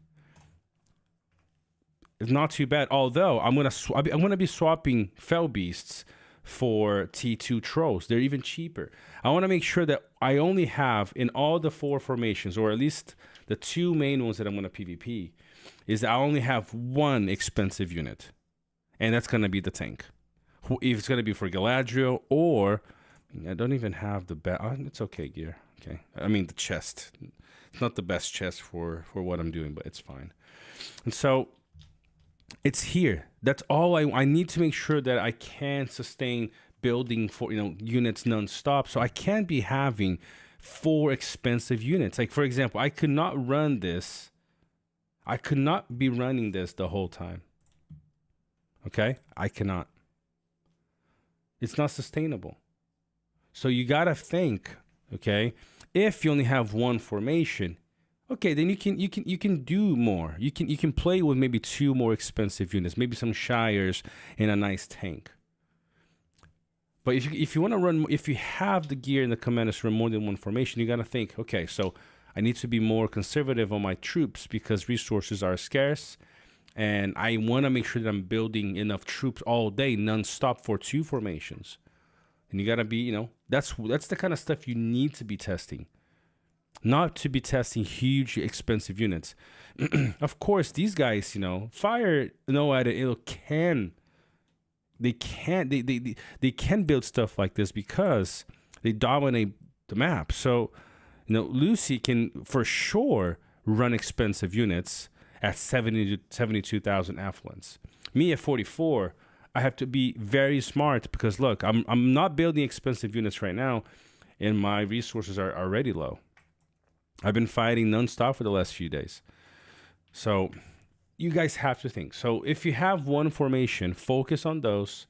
is not too bad. Although I'm gonna be swapping Fell Beasts for T2 Trolls. They're even cheaper. I want to make sure that I only have in all the 4 formations, or at least the 2 main ones that I'm gonna PvP, is that I only have 1 expensive unit, and that's gonna be the tank. If it's gonna be for Galadriel, or I don't even have the best. It's okay, gear. Okay, I mean the chest. It's not the best chest for what I'm doing, but it's fine. And so it's here. That's all I need to make sure that I can sustain building for units nonstop. So I can't be having 4 expensive units. Like for example, I could not run this. I could not be running this the whole time. Okay, I cannot. It's not sustainable. So you gotta think, okay, if you only have 1 formation, okay, then you can do more. You can play with maybe 2 more expensive units, maybe some Shires and a nice tank. But if you want to run, if you have the gear and the commanders to run more than 1 formation, you gotta think, okay, so I need to be more conservative on my troops because resources are scarce, and I want to make sure that I'm building enough troops all day, nonstop for 2 formations. And you gotta be, that's the kind of stuff you need to be testing. Not to be testing huge, expensive units. Of course, these guys, Fire, Noad, and Illo they can build stuff like this because they dominate the map. So, Lucy can for sure run expensive units at 72,000 affluence. Me at 44, I have to be very smart because look, I'm not building expensive units right now, and my resources are already low. I've been fighting nonstop for the last few days. So you guys have to think. So if you have 1 formation, focus on those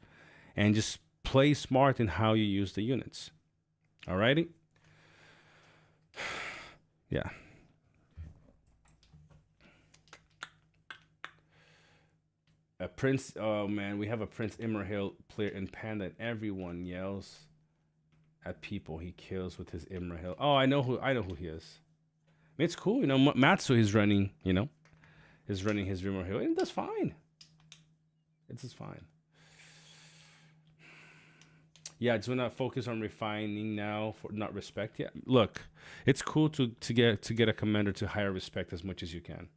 and just play smart in how you use the units. Alrighty? Yeah. A Prince, oh man, we have a Prince Imrahil player in Panda, and everyone yells at people he kills with his Imrahil. Oh, I know who he is. I mean, it's cool, Matsu is running, is running his Imrahil, and that's fine. It's just fine. Yeah, just wanna focus on refining now for not respect. Yeah, look, it's cool to get a commander to higher respect as much as you can.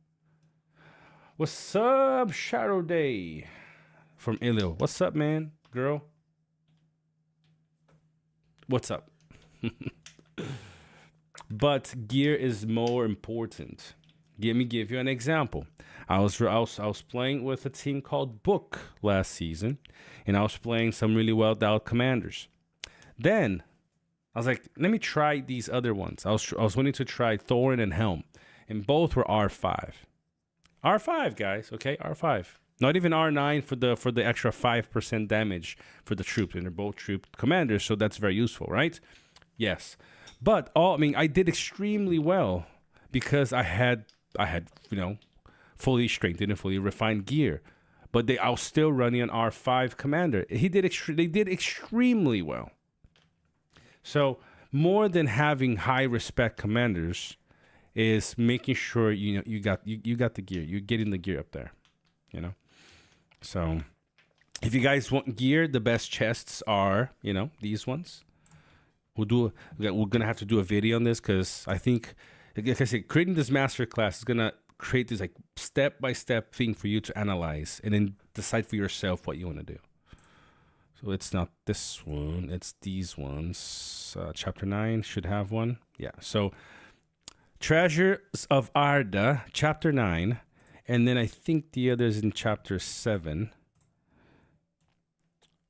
What's up, Shadow Day from Ilio? What's up, man, girl? What's up? But gear is more important. Let me give you an example. I was playing with a team called Book last season, and I was playing some really well dialed commanders. Then I was like, let me try these other ones. I was wanting to try Thorin and Helm, and both were R5. R5, guys, okay, R5. Not even R9 for the extra 5% damage for the troops, and they're both troop commanders, so that's very useful, right? Yes, but I did extremely well because I had fully strengthened and fully refined gear, but I was still running an R5 commander. They did extremely well. So more than having high respect commanders is making sure you got the gear. You're getting the gear up there, So if you guys want gear, the best chests are these ones. We're gonna have to do a video on this because I think, like I said, creating this masterclass is gonna create this step-by-step thing for you to analyze and then decide for yourself what you want to do. So it's not this one, it's these ones. Chapter 9 should have one. Yeah. So Treasures of Arda, Chapter 9, and then I think the others in Chapter 7.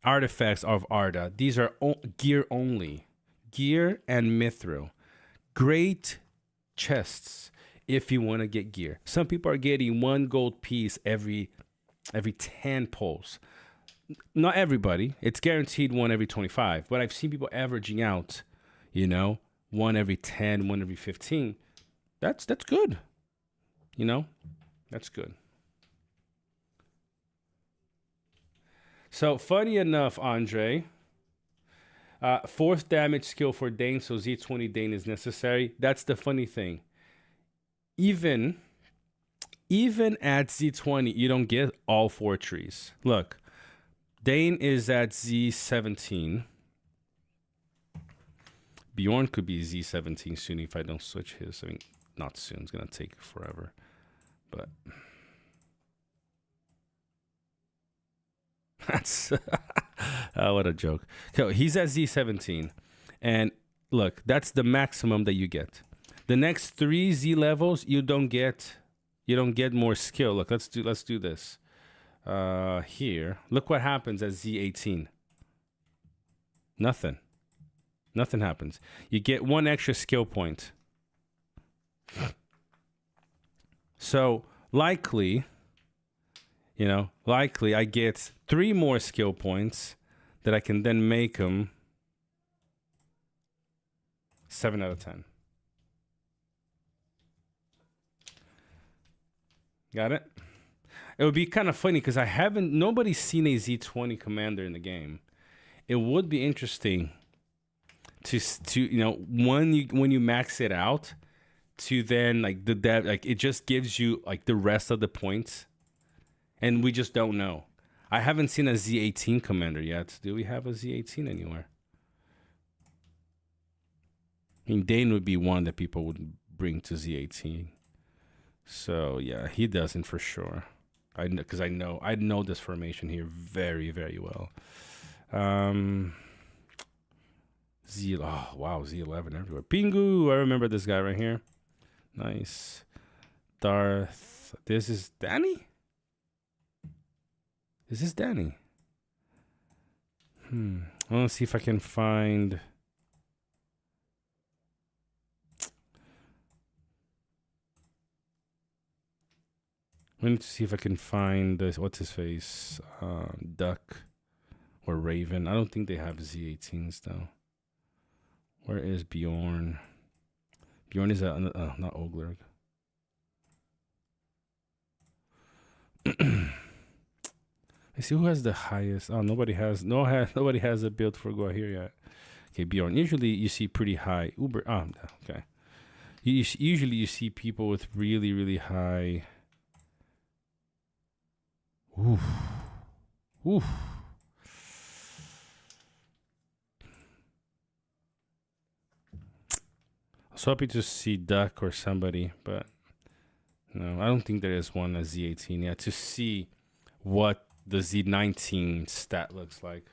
Artifacts of Arda. These are gear only. Gear and Mithril. Great chests if you want to get gear. Some people are getting 1 gold piece every 10 pulls. Not everybody. It's guaranteed 1 every 25. But I've seen people averaging out, 1 every 10, 1 every 15. That's good. That's good. So, funny enough, Andre, 4th damage skill for Dane, so Z20 Dane is necessary. That's the funny thing. Even at Z20, you don't get all 4 trees. Look, Dane is at Z17. Bjorn could be Z17 soon if I don't switch his. I mean, not soon. It's going to take forever. But that's oh, what a joke. So he's at Z17. And look, that's the maximum that you get. The next 3 Z levels, you don't get more skill. Look, let's do this. Here. Look what happens at Z18. Nothing happens. You get 1 extra skill point. So likely I get 3 more skill points that I can then make them 7 out of 10. Got it? It would be kind of funny because nobody's seen a Z20 commander in the game. It would be interesting to when you max it out, to then it just gives you like the rest of the points, and we just don't know. I haven't seen a Z18 commander yet. Do we have a Z18 anywhere? I mean, Dane would be one that people would bring to Z18. So yeah, he doesn't for sure. I know this formation here very, very well. Z11 everywhere. Pingu, I remember this guy right here. Nice. Darth. This is Danny? Is this Danny? I want to see if I can find. I need to see if I can find this. What's his face? Duck or Raven. I don't think they have Z18s though. Where is Bjorn? Bjorn is not Oglerg. Let's see who has the highest. Oh, nobody has a build for Go here yet. Okay, Bjorn. Usually you see pretty high. Uber. Okay. Usually you see people with really, really high. Oof. I was hoping to see Duck or somebody, but no, I don't think there is one at Z18 yet to see what the Z19 stat looks like.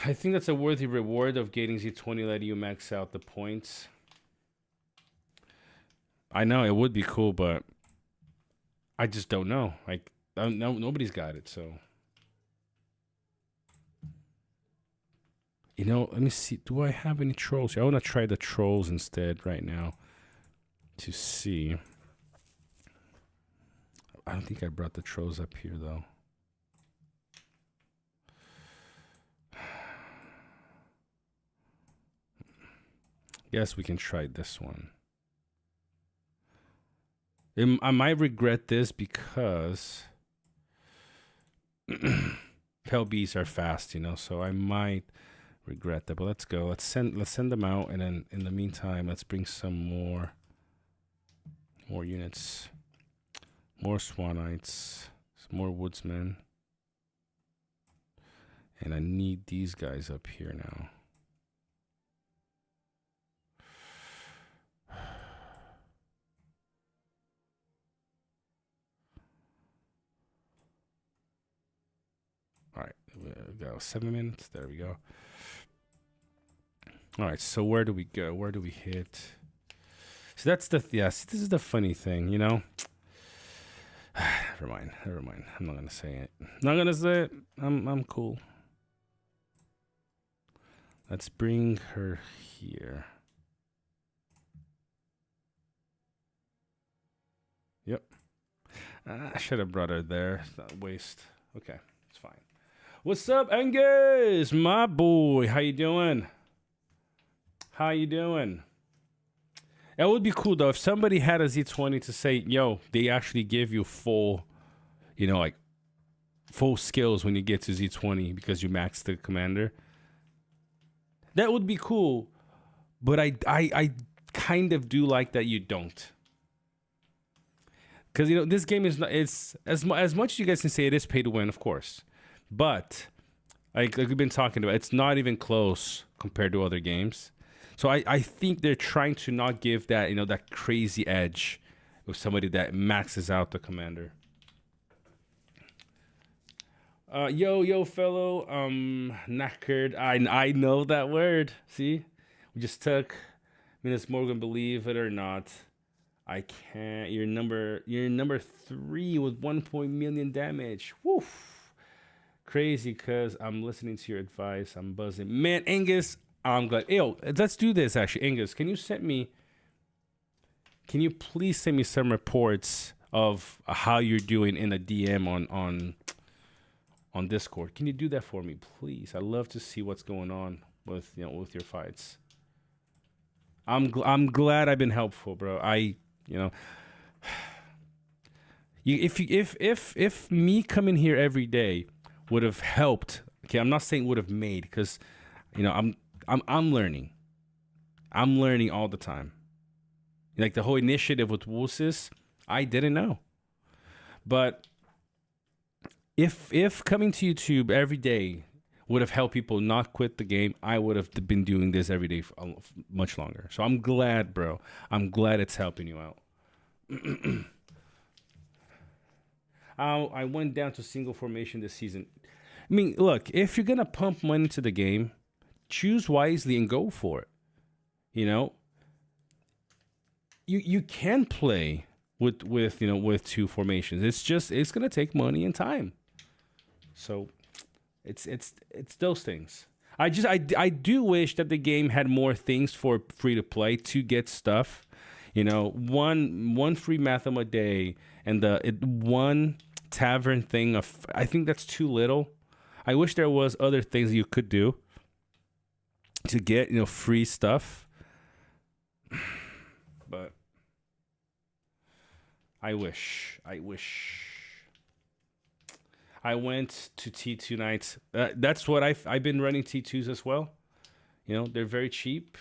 I think that's a worthy reward of getting Z20, letting you max out the points. I know it would be cool, but I just don't know. Like, nobody's got it, so. Let me see. Do I have any trolls? I want to try the trolls instead right now to see. I don't think I brought the trolls up here, though. Yes, we can try this one. I might regret this because Pelbees are fast, so I might regret that. But let's go. Let's send them out, and then in the meantime, let's bring some more units, more Swanites, some more Woodsmen, and I need these guys up here now. All right, we go 7 minutes. There we go. All right, so where do we go? Where do we hit? So that's yes. This is the funny thing, Never mind. I'm not gonna say it. I'm cool. Let's bring her here. Yep. I should have brought her there. It's not waste. Okay, it's fine. What's up, Angus? My boy. How you doing? It would be cool though if somebody had a Z20 to say, yo, they actually give you full, like full skills when you get to Z20 because you maxed the commander. That would be cool, but I kind of do like that you don't. Because this game is not, it's as much as you guys can say it is pay to win, of course, but like we've been talking about, it's not even close compared to other games. So I think they're trying to not give that that crazy edge with somebody that maxes out the commander. Yo fellow, knackered. I know that word. See, we just took Minas Morgan. Believe it or not, I can't. You're number 3 with 1 million damage. Woof. Crazy, cause I'm listening to your advice. I'm buzzing, man. Angus, I'm glad. Yo, let's do this. Actually, Angus, can you please send me some reports of how you're doing in a DM on Discord? Can you do that for me, please? I love to see what's going on with with your fights. I'm glad I've been helpful, bro. If me coming here every day would have helped. Okay, I'm not saying would have made, because I'm learning. I'm learning all the time. Like the whole initiative with YUDZ, I didn't know. But if coming to YouTube every day would have helped people not quit the game, I would have been doing this every day for much longer. So I'm glad, bro. I'm glad it's helping you out. I went down to single formation this season. I mean, look, if you're going to pump money into the game, choose wisely and go for it. You can play with 2 formations. It's going to take money and time. So it's those things. I do wish that the game had more things for free to play to get stuff. One free Matham a day and one tavern thing of, I think that's too little. I wish there was other things you could do to get free stuff. But I wish I went to T2 nights. That's what I've been running T2s as well. They're very cheap.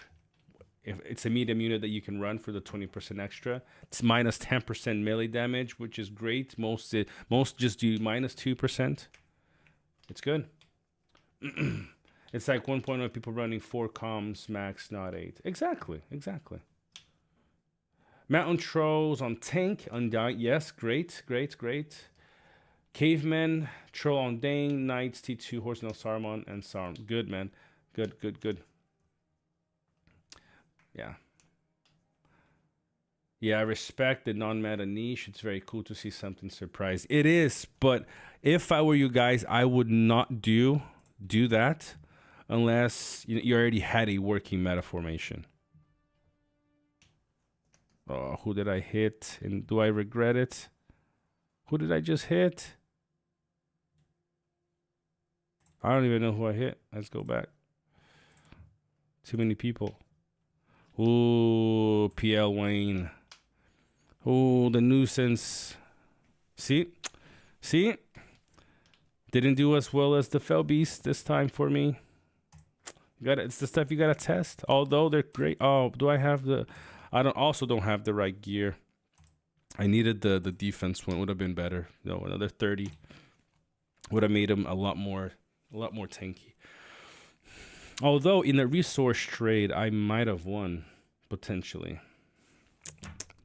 If it's a medium unit that you can run for the 20% extra, it's minus 10% melee damage, which is great. Most just do minus 2%. It's good. It's like 1.0 people running 4 comms max, not 8. Exactly. Mountain Trolls on tank, Undying. Yes, great. Cavemen, Troll on Dane, Knights, T2, Horsenel, Saruman, and Sarum. Good, man. Good. Yeah, I respect the non-meta niche. It's very cool to see something surprise. It is, but if I were you guys, I would not do that unless you already had a working meta formation. Oh, who did I hit? And do I regret it? Who did I just hit? I don't even know who I hit. Let's go back. Too many people. Ooh, PL Wayne. Ooh, the nuisance. See? Didn't do as well as the Fell Beast this time for me. It's the stuff you gotta test. Although they're great. Oh, do I have the... I don't have the right gear. I needed the defense one. Would have been better. Another 30 would have made him a lot more tanky. Although in a resource trade, I might have won potentially.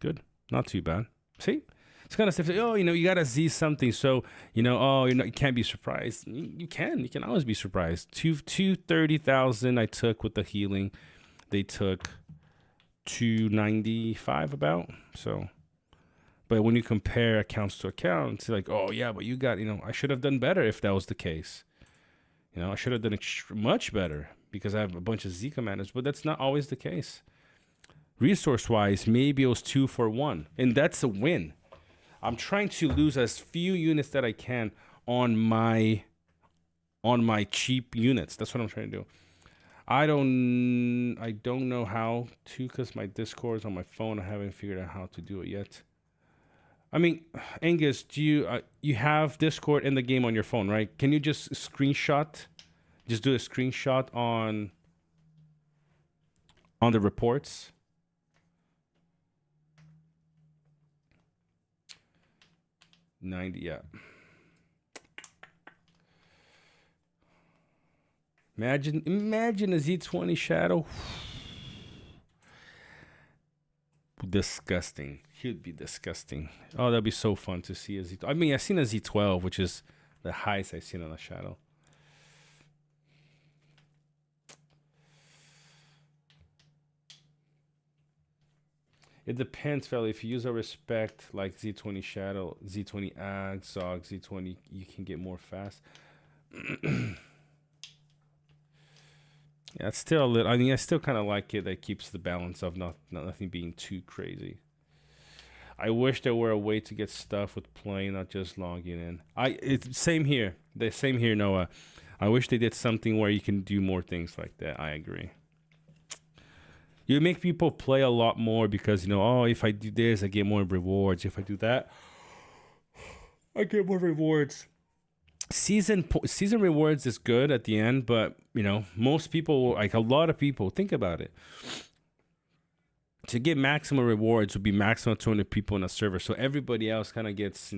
Good, not too bad. See, it's kind of stuff. Oh, you gotta see something. So you can't be surprised. You can always be surprised. 230,000 I took with the healing. They took 295 about. So, but when you compare accounts to accounts, it's like, oh yeah, but you got, I should have done better if that was the case. I should have done much better because I have a bunch of Z commanders, but that's not always the case. Resource-wise, maybe it was 2 for 1, and that's a win. I'm trying to lose as few units that I can on my cheap units. That's what I'm trying to do. I don't know how to, because my Discord's on my phone. I haven't figured out how to do it yet. I mean, Angus, do you have Discord in the game on your phone, right? Can you just screenshot? Just do a screenshot on the reports. Yeah. Imagine a Z20 Shadow. Disgusting. He'd be disgusting. Oh, that'd be so fun to see a Z. I mean, I've seen a Z12, which is the highest I've seen on a Shadow. It depends, fella. If you use a respect like Z20 Shadow, Z20 Ag, Zog, Z20, you can get more fast. Yeah, it's still a little. I mean, I still kind of like it. That keeps the balance of nothing being too crazy. I wish there were a way to get stuff with playing, not just logging in. It's same here. The same here, Noah. I wish they did something where you can do more things like that. I agree. You make people play a lot more because, oh, if I do this, I get more rewards. If I do that, I get more rewards. Season rewards is good at the end, but, most people, like a lot of people, think about it. To get maximum rewards would be maximum 200 people in a server. So everybody else kind of gets,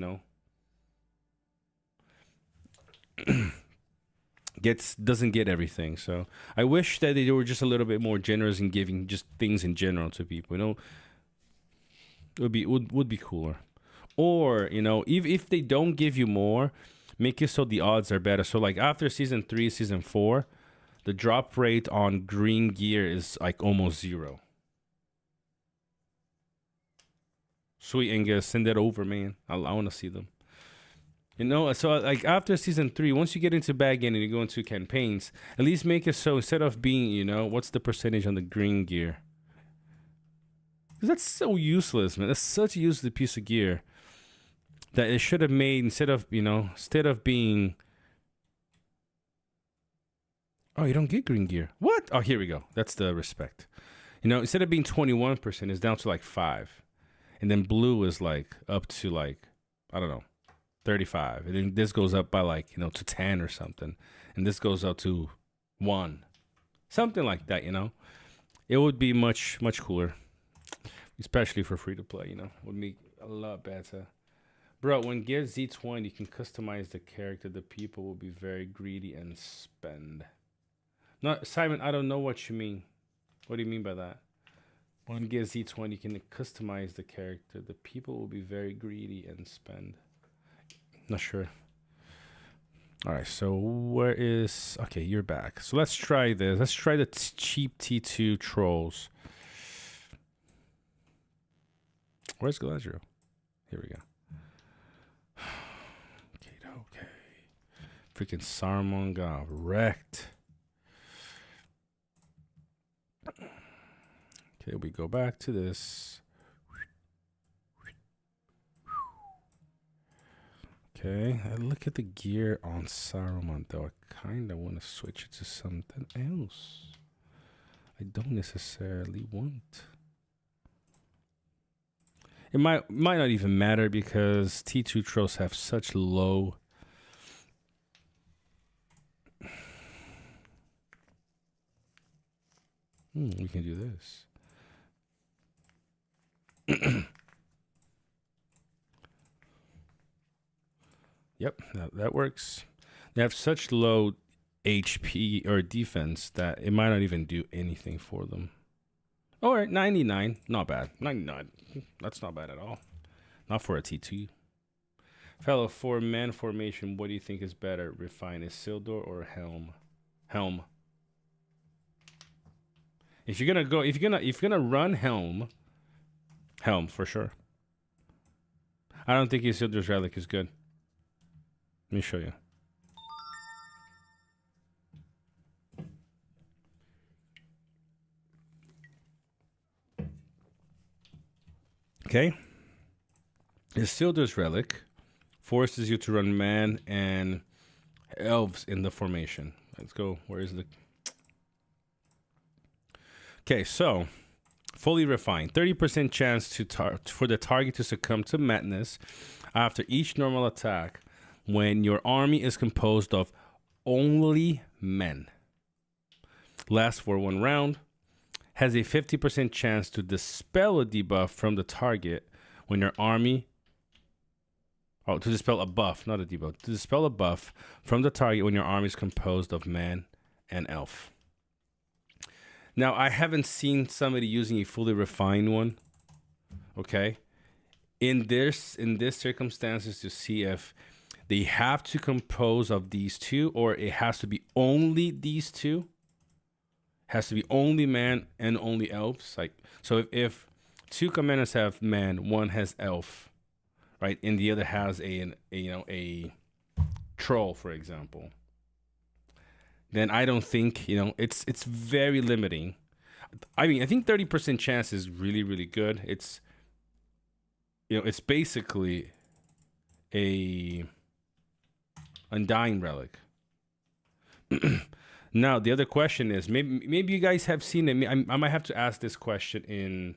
doesn't get everything. So I wish that they were just a little bit more generous in giving just things in general to people. It would be cooler. Or if they don't give you more, make it so the odds are better. So like after season 3, season 4, the drop rate on green gear is like almost 0. Sweet Angus, send that over, man. I want to see them. So like after season 3, once you get into bagging and you go into campaigns, at least make it so instead of being, what's the percentage on the green gear? Because that's so useless, man. That's such a useless piece of gear that it should have made instead of being. Oh, you don't get green gear. What? Oh, here we go. That's the respect. Instead of being 21%, it's down to like 5. And then blue is like up to like, I don't know, 35. And then this goes up by like, to 10 or something. And this goes up to 1. Something like that, It would be much, much cooler. Especially for free to play, Would be a lot better. Bro, when get Z20, you can customize the character. The people will be very greedy and spend. No, Simon, I don't know what you mean. What do you mean by that? When get Z20, you can customize the character. The people will be very greedy and spend. Not sure. All right, so where is... Okay, you're back. So let's try this. Let's try the cheap T2 trolls. Where's Galadriel? Here we go. Okay. Freaking Saruman got wrecked. Okay, we go back to this. Okay, I look at the gear on Saruman, though. I kind of want to switch it to something else. I don't necessarily want. It might not even matter because T2 trolls have such low. We can do this. Yep, that works. They have such low HP or defense that it might not even do anything for them. All right, 99, not bad. 99, that's not bad at all. Not for a T2. Fellow, for man formation, what do you think is better? Refine, is Sildor or Helm? Helm. If you're gonna run Helm for sure. I don't think Isildur's Relic is good. Let me show you. Okay. Isildur's Relic forces you to run man and elves in the formation. Let's go. Where is the... Okay, so fully refined. 30% chance for the target to succumb to madness after each normal attack when your army is composed of only men. Lasts for 1 round. Has a 50% chance to dispel a debuff from the target when your army... Oh, to dispel a buff, not a debuff. To dispel a buff from the target when your army is composed of man and elf. Now, I haven't seen somebody using a fully refined one. Okay? In this circumstances, to see if they have to compose of these two, or it has to be only these two. Has to be only man and only elves. Like, so if 2 commanders have man, 1 has elf, right, and the other has a troll, for example, then I don't think, it's very limiting. I mean, I think 30% chance is really, really good. It's it's basically a undying relic. Now, the other question is, maybe you guys have seen it. I might have to ask this question in...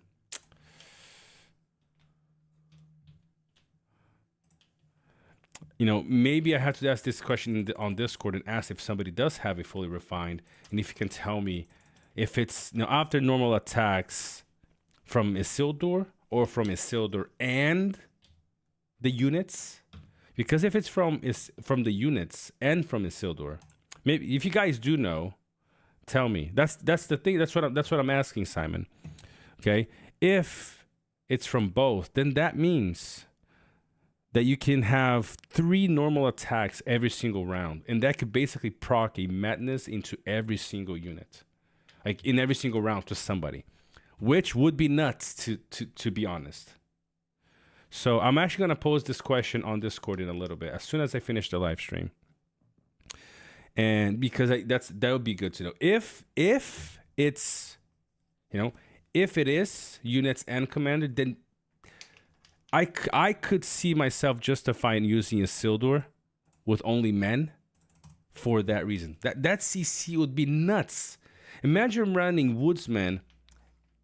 maybe I have to ask this question on Discord and ask if somebody does have a fully refined, and if you can tell me if it's after normal attacks from Isildur or from Isildur and the units. Because if it's from the units and from Isildur, maybe if you guys do know, tell me. That's the thing. That's what I'm asking, Simon. Okay, if it's from both, then that means that you can have 3 normal attacks every single round, and that could basically proc a madness into every single unit, like in every single round to somebody, which would be nuts to be honest. So I'm actually gonna pose this question on Discord in a little bit as soon as I finish the live stream. And because that would be good to know. If it's, if it is units and commander, then I could see myself justifying using Isildur with only men for that reason. That CC would be nuts. Imagine running woodsman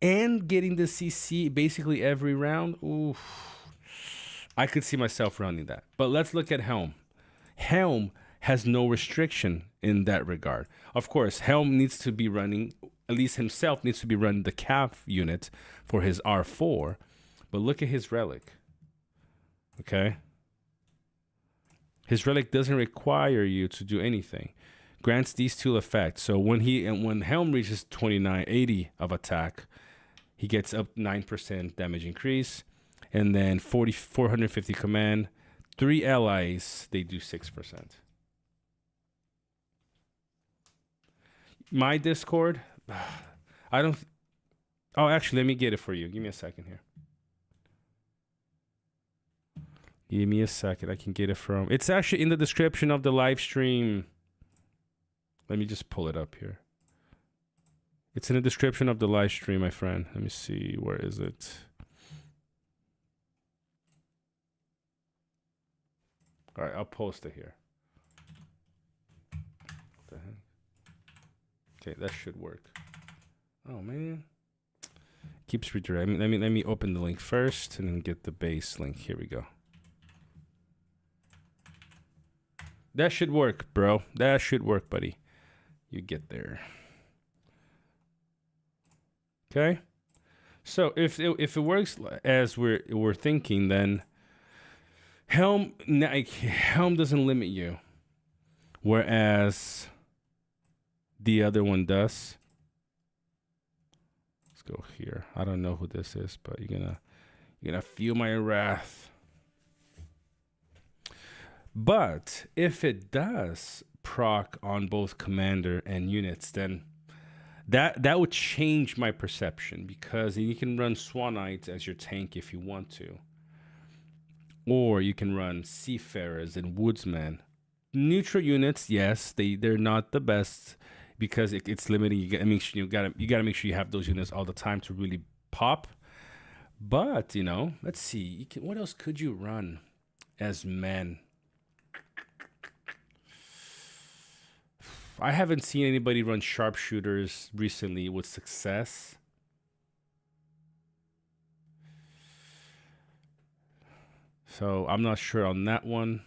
and getting the CC basically every round. Ooh, I could see myself running that. But let's look at Helm. Helm has no restriction in that regard. Of course, Helm needs to be running, at least himself needs to be running the calf unit for his R4. But look at his relic. Okay? His relic doesn't require you to do anything. Grants these 2 effects. So when Helm reaches 2980 of attack, he gets up 9% damage increase. And then 450 command. 3 allies, they do 6%. My Discord, I don't... Oh, actually, let me get it for you. Give me a second here. Give me a second. I can get it from... It's actually in the description of the live stream. Let me just pull it up here. It's in the description of the live stream, my friend. Let me see. Where is it? All right, I'll post it here. What the heck? Okay, that should work. Oh, man. Keeps redirecting. Let me open the link first and then get the base link. Here we go. That should work, bro. That should work, buddy. You get there. Okay? So if it works as we're thinking, then Helm doesn't limit you, whereas the other one does. Let's go here. I don't know who this is, but you're gonna feel my wrath. But if it does proc on both commander and units, then that would change my perception, because you can run Swanites as your tank if you want to. Or you can run Seafarers and Woodsmen. Neutral units, yes, they're not the best because it's limiting. You gotta make sure you have those units all the time to really pop. But let's see. What else could you run as men? I haven't seen anybody run sharpshooters recently with success. So I'm not sure on that one.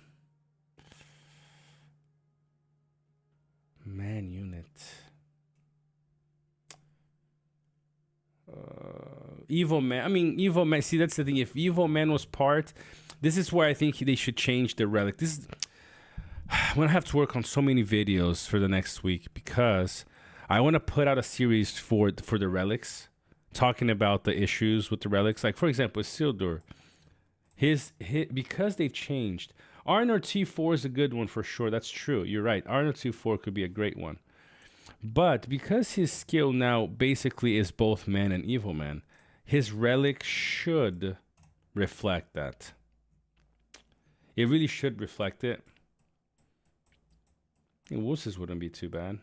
Man unit. Evil Man. I mean, Evil Man. See, that's the thing. If Evil Man was part, this is where I think they should change the relic. This is, I'm gonna have to work on so many videos for the next week because I want to put out a series for the relics, talking about the issues with the relics. Like for example, Isildur, his because they've changed. Arnor T4 is a good one for sure. That's true. You're right. Arnor T4 could be a great one. But because his skill now basically is both man and evil man, his relic should reflect that. It really should reflect it. And Wusses wouldn't be too bad.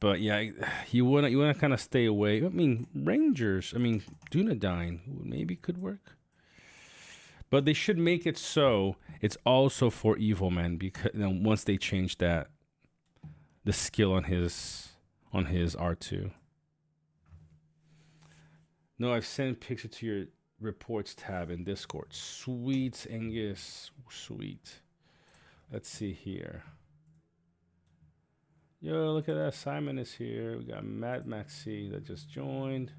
But yeah, you wanna kind of stay away. I mean, Rangers. I mean, Dunedain maybe could work. But they should make it so it's also for evil man because once they change that, the skill on his R2. No, I've sent picture to your reports tab in Discord. Sweet, Angus. Sweet. Let's see here. Yo, look at that. Simon is here. We got Matt Maxi that just joined.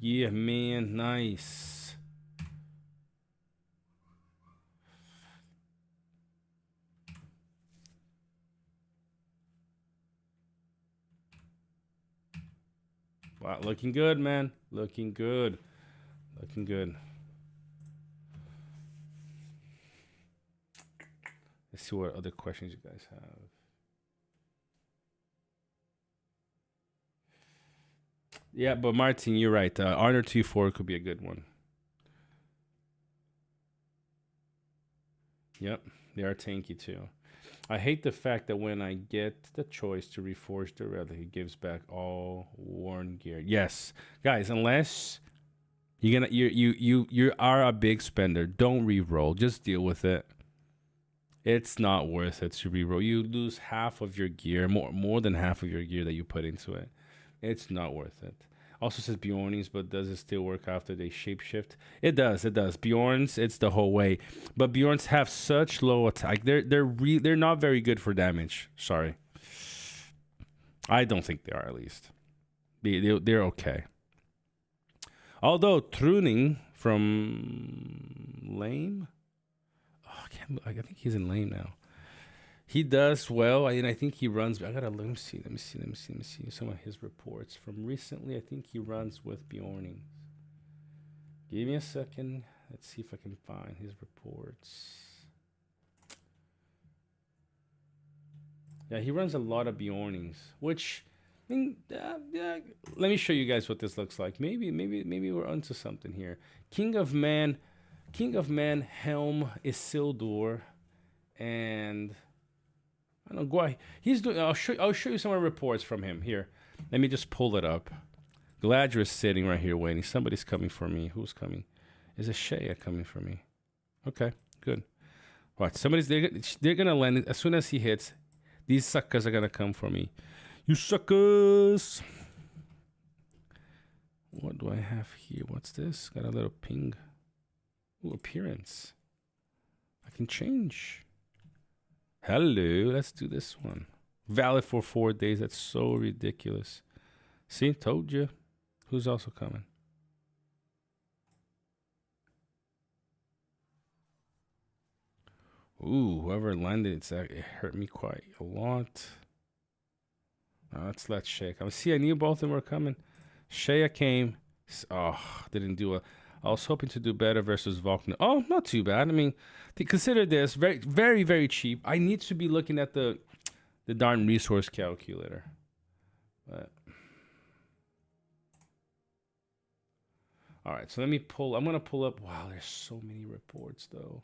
Yeah, man. Nice. Wow, looking good, man. Looking good. Looking good. Let's see what other questions you guys have. Yeah, but Martin, you're right. Arnor T4 could be a good one. Yep, they are tanky too. I hate the fact that when I get the choice to reforge the relic, it gives back all worn gear. Yes, guys, unless you are a big spender, don't re-roll. Just deal with it. It's not worth it to re-roll. You lose half of your gear, more than half of your gear that you put into it. It's not worth it. Also says Bjornings, but does it still work after they shapeshift? It does. It does. Bjorns, it's the whole way. But Bjorns have such low attack. They're not very good for damage. Sorry. I don't think they are, at least. They're okay. Although Truning from Lame, I think he's in Lame now. He does well, and I think he runs. I gotta let me see some of his reports from recently. I think he runs with Bjorning. Give me a second. Let's see if I can find his reports. Yeah, he runs a lot of Bjornings, which I mean, let me show you guys what this looks like. Maybe we're onto something here. King of Man, Helm, Isildur, and I don't know. He's doing. I'll show you some of the reports from him here. Let me just pull it up. Gladra is sitting right here waiting. Somebody's coming for me. Who's coming? Is a Shea coming for me? Okay, good. Watch. They're gonna land as soon as he hits. These suckers are gonna come for me. You suckers! What do I have here? What's this? Got a little ping. Ooh, appearance. I can change. Hello, let's do this one. Valid for 4 days. That's so ridiculous. See, told you. Who's also coming? Ooh, whoever landed, it hurt me quite a lot. Let's let Shea come. See, I knew both of them were coming. Shea came. Oh, didn't do a. I was hoping to do better versus Vulcan. Oh, not too bad. I mean, consider this very, very, very cheap. I need to be looking at the darn resource calculator. But all right, so let me pull. I'm gonna pull up. Wow, there's so many reports though.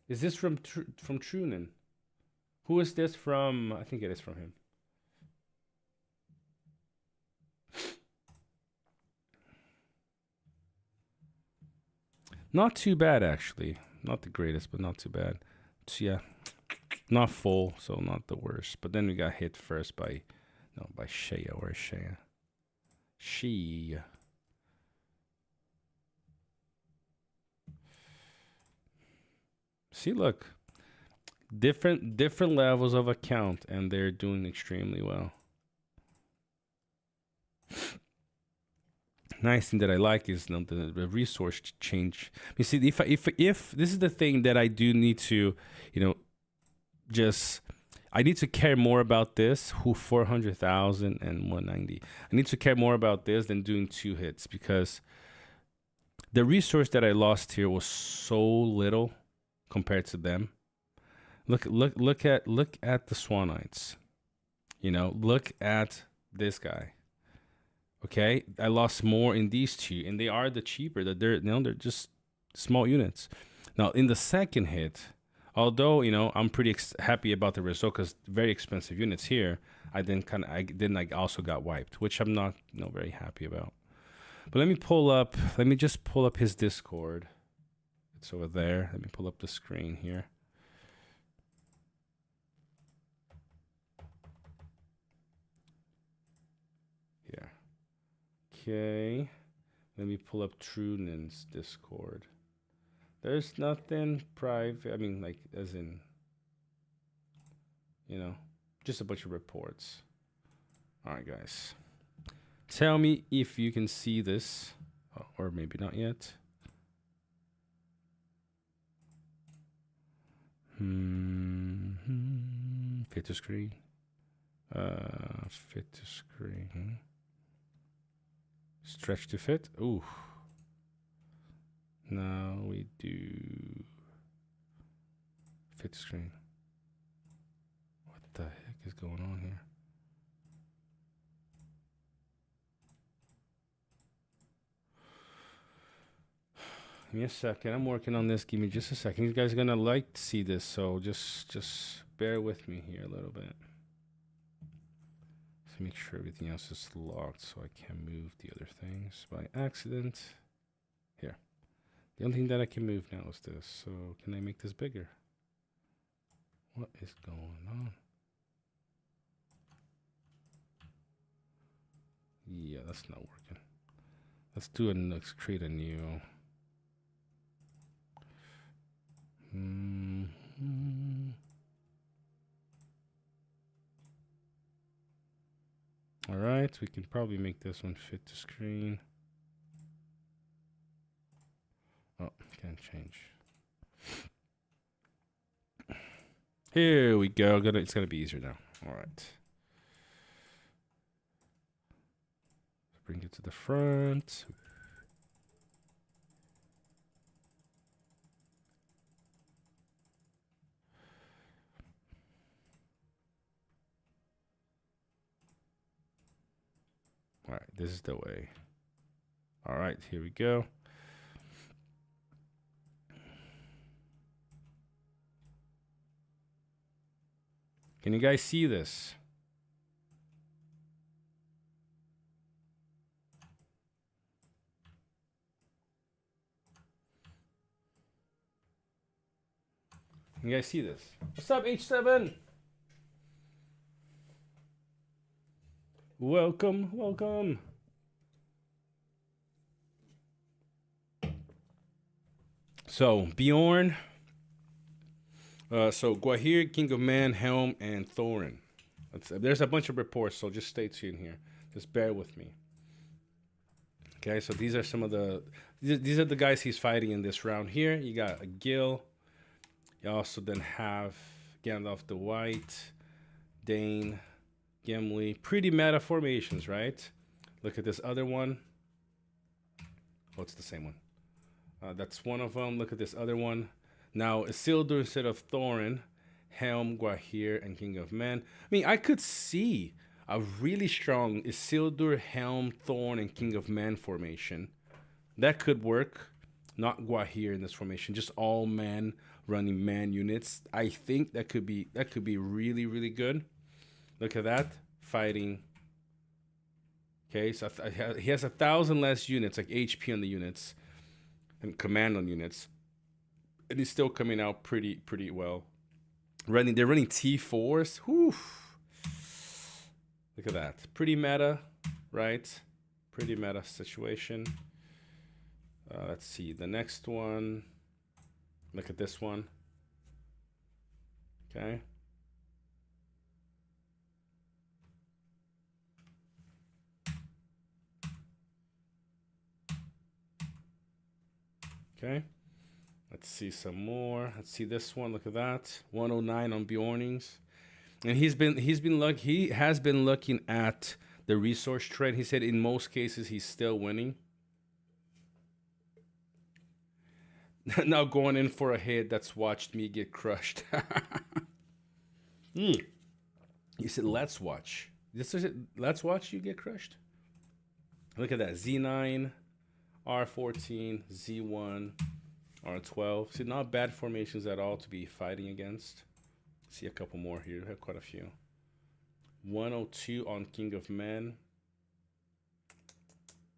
Is this from Trunin? Who is this from? I think it is from him. Not too bad, actually. not the greatest, but not too bad. So yeah, not full, so not the worst. But then we got hit first by Shea or Shea. She. See, look, different levels of account, and they're doing extremely well. Nice thing that I like is the resource change. You see, if this is the thing that I do need to, I need to care more about this. 400,000 and 190. I need to care more about this than doing 2 hits, because the resource that I lost here was so little compared to them. Look at the Swanites. Look at this guy. Okay, I lost more in these 2, and they are the cheaper. That they're just small units. Now in the second hit, although I'm pretty happy about the result because very expensive units here, I also got wiped, which I'm not very happy about. But let me just pull up his Discord. It's over there. Let me pull up the screen here. Yeah. Okay. Let me pull up Trunan's Discord. There's nothing private. I mean, like, as in, just a bunch of reports. All right, guys. Tell me if you can see this, or maybe not yet. Fit to screen. Fit to screen. Stretch to fit. Ooh. Now we do fit to screen. What the heck is going on here? Give me a second. I'm working on this. Give me just a second. You guys are gonna like to see this, so just bear with me here a little bit. Let's make sure everything else is locked so I can't move the other things by accident. Here. The only thing that I can move now is this. So can I make this bigger? What is going on? Yeah, that's not working. Let's create a new. All right, we can probably make this one fit to screen. Oh, can't change. Here we go. It's gonna be easier now. All right. Bring it to the front. All right, this is the way. All right, here we go. Can you guys see this? Can you guys see this? What's up, H7? Welcome, welcome. So, Bjorn. So, Guahir, King of Man, Helm, and Thorin. There's a bunch of reports, so just stay tuned here. Just bear with me. Okay, so these are some of these are the guys he's fighting in this round here. You got a Gil. You also then have Gandalf the White, Dane, Gimli. Pretty meta formations, right? Look at this other one. Oh, it's the same one. That's one of them. Look at this other one. Now, Isildur instead of Thorin, Helm, Guahir, and King of Man. I mean, I could see a really strong Isildur, Helm, Thorn, and King of Man formation. That could work. Not Guahir in this formation, just all man running man units. I think that could be really, really good. Look at that, fighting. Okay, so he has 1,000 less units, like HP on the units, and command on units. and he's still coming out pretty well. They're running T4s. Whew. Look at that. Pretty meta, right? Pretty meta situation. Let's see the next one. Look at this one. Okay. Okay. Let's see some more. Let's see this one. Look at that. 109 on Bjornings. And he has been looking at the resource trade. He said in most cases he's still winning. Now going in for a hit that's watched me get crushed. He said, let's watch. This is it. Let's watch you get crushed. Look at that. Z9, R14, Z1, R12. See, not bad formations at all to be fighting against. See a couple more here. We have quite a few. 102 on King of Men.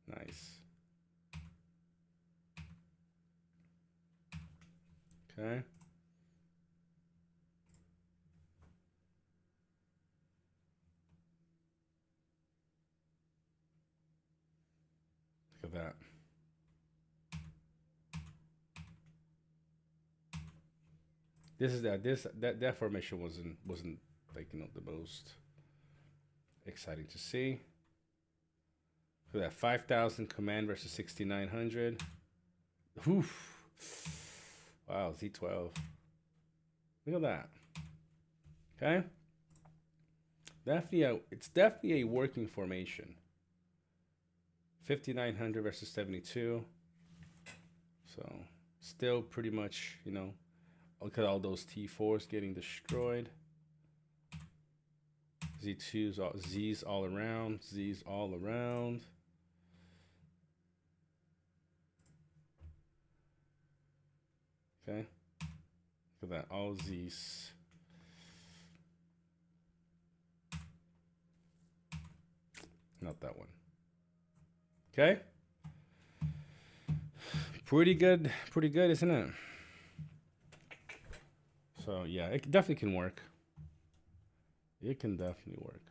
Nice. Okay. Look at that. That formation wasn't like, you know, the most exciting to see. Look at that. 5,000 command versus 6,900. Oof. Wow, Z12. Look at that. Okay. It's definitely a working formation. 5,900 versus 72. So still pretty much, you know, look at all those T4s getting destroyed. Z2s, Z's all around. Z's all around. Okay. Look at that. All Z's. Not that one. Okay. Pretty good, isn't it? So yeah, it definitely can work. It can definitely work.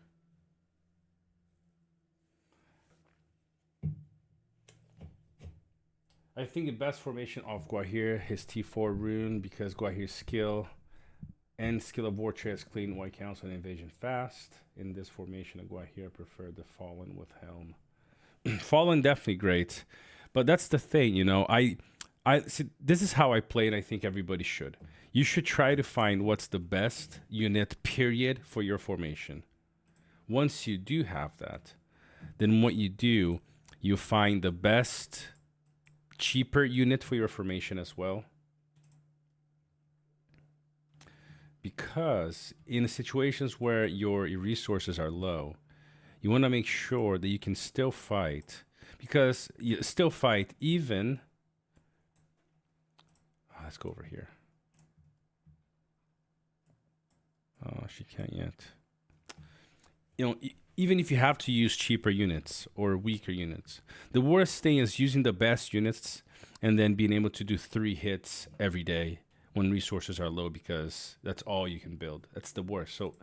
I think the best formation of Guahir is T4 Rune, because Guahir's skill and skill of War Chest clean White Council and invasion fast. In this formation of Guahir, I prefer the Fallen with Helm. Fallen definitely great, but that's the thing, you know. I see, this is how I play, and I think everybody should. You should try to find what's the best unit period for your formation. Once you do have that, then what you do, you find the best cheaper unit for your formation as well. Because in situations where your resources are low, you want to make sure that you can still fight. Because you still fight even... Oh, let's go over here. Oh, she can't yet. You know, even if you have to use cheaper units or weaker units, the worst thing is using the best units and then being able to do 3 hits every day when resources are low, because that's all you can build. That's the worst. So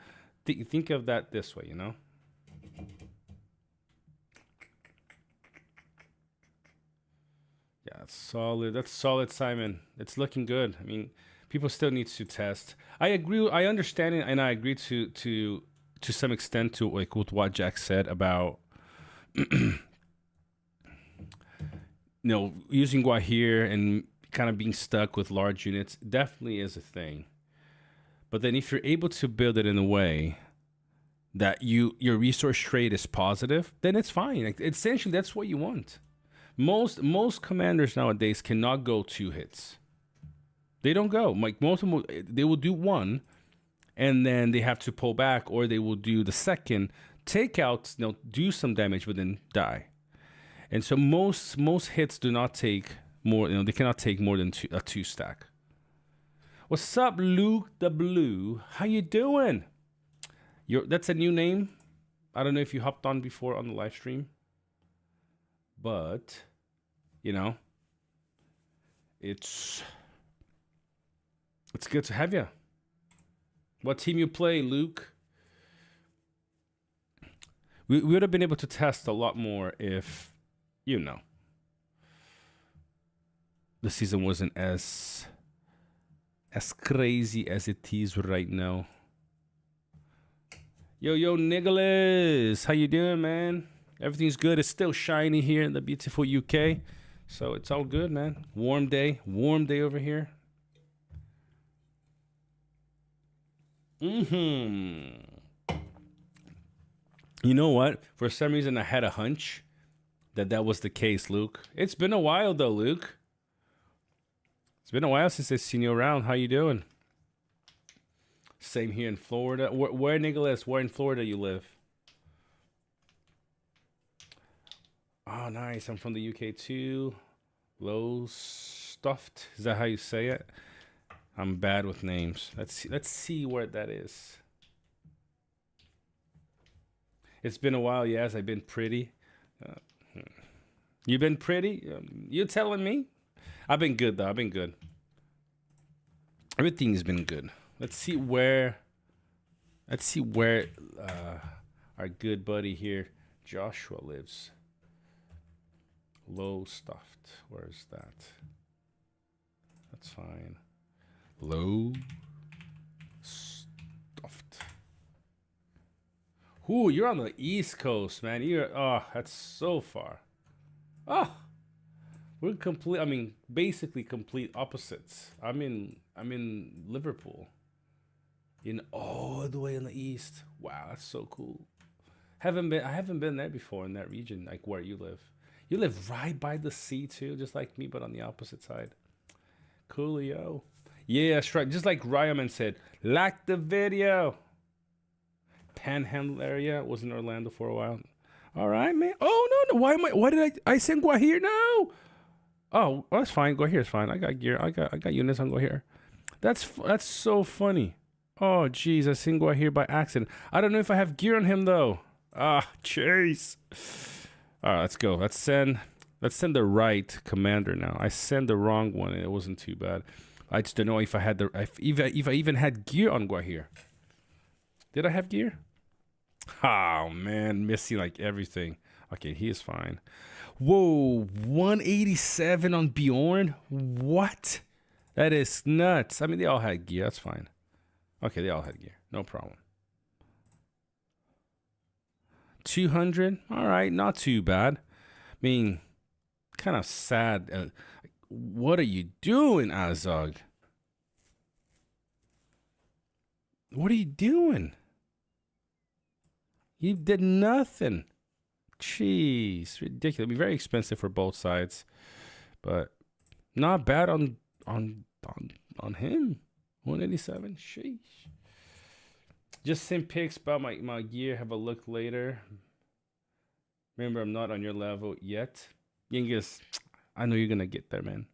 think of that this way, you know? Yeah, that's solid. That's solid, Simon. It's looking good. I mean, people still need to test. I agree. I understand it, and I agree to some extent to like with what Jack said about you know, using Guahir and kind of being stuck with large units definitely is a thing. But then if you're able to build it in a way that your resource trade is positive, then it's fine. Like, essentially, that's what you want. Most commanders nowadays cannot go 2 hits. They don't go. Like most of them, they will do 1, and then they have to pull back, or they will do the second, take out, you know, do some damage, but then die. And so most hits do not take more. You know, they cannot take more than a 2 stack. What's up, Luke the Blue? How you doing? That's a new name. I don't know if you hopped on before on the live stream, but you know, it's It's good to have you. What team you play, Luke? We would have been able to test a lot more if, you know, the season wasn't as crazy as it is right now. Yo, Nicholas, how you doing, man? Everything's good. It's still shiny here in the beautiful UK, so it's all good, man. Warm day over here. You know what? For some reason, I had a hunch that was the case, Luke. It's been a while, though, Luke. It's been a while since I've seen you around. How you doing? Same here in Florida. Where, Nicholas? Where in Florida you live? Oh, nice. I'm from the UK, too. Low stuffed. Is that how you say it? I'm bad with names. Let's see where that is. It's been a while, yes. I've been pretty. You been pretty? You telling me? I've been good, though. I've been good. Everything's been good. Let's see where our good buddy here, Joshua, lives. Low stuffed. Where's that? That's fine. Low stuffed. Ooh, you're on the East Coast, man. That's so far. Oh, we're basically complete opposites. I'm in Liverpool. All the way in the East. Wow, that's so cool. I haven't been there before in that region, like where you live. You live right by the sea too, just like me, but on the opposite side. Coolio. Yeah, that's right. Just like Ryaman said, like the video. Panhandle area. Was in Orlando for a while. All right, man. Oh no. Why did I send Guajir? No. Oh, that's fine. Guajir is fine. I got gear. I got units on Guajir. That's so funny. Oh jeez, I sent Guajir by accident. I don't know if I have gear on him though. Jeez. All right, let's go. Let's send the right commander now. I sent the wrong one and it wasn't too bad. I just don't know if I had if I even had gear on Guajir. Did I have gear? Oh man, missing like everything. Okay, he is fine. Whoa, 187 on Bjorn? What? That is nuts. I mean, they all had gear. That's fine. Okay, they all had gear. No problem. 200? All right, not too bad. I mean, kind of sad. What are you doing, Azog? What are you doing? You did nothing. Jeez, ridiculous. It'd be very expensive for both sides, but not bad on him. 187. Sheesh. Just send pics about my gear. Have a look later. Remember, I'm not on your level yet. Yengus, I know you're gonna get there, man.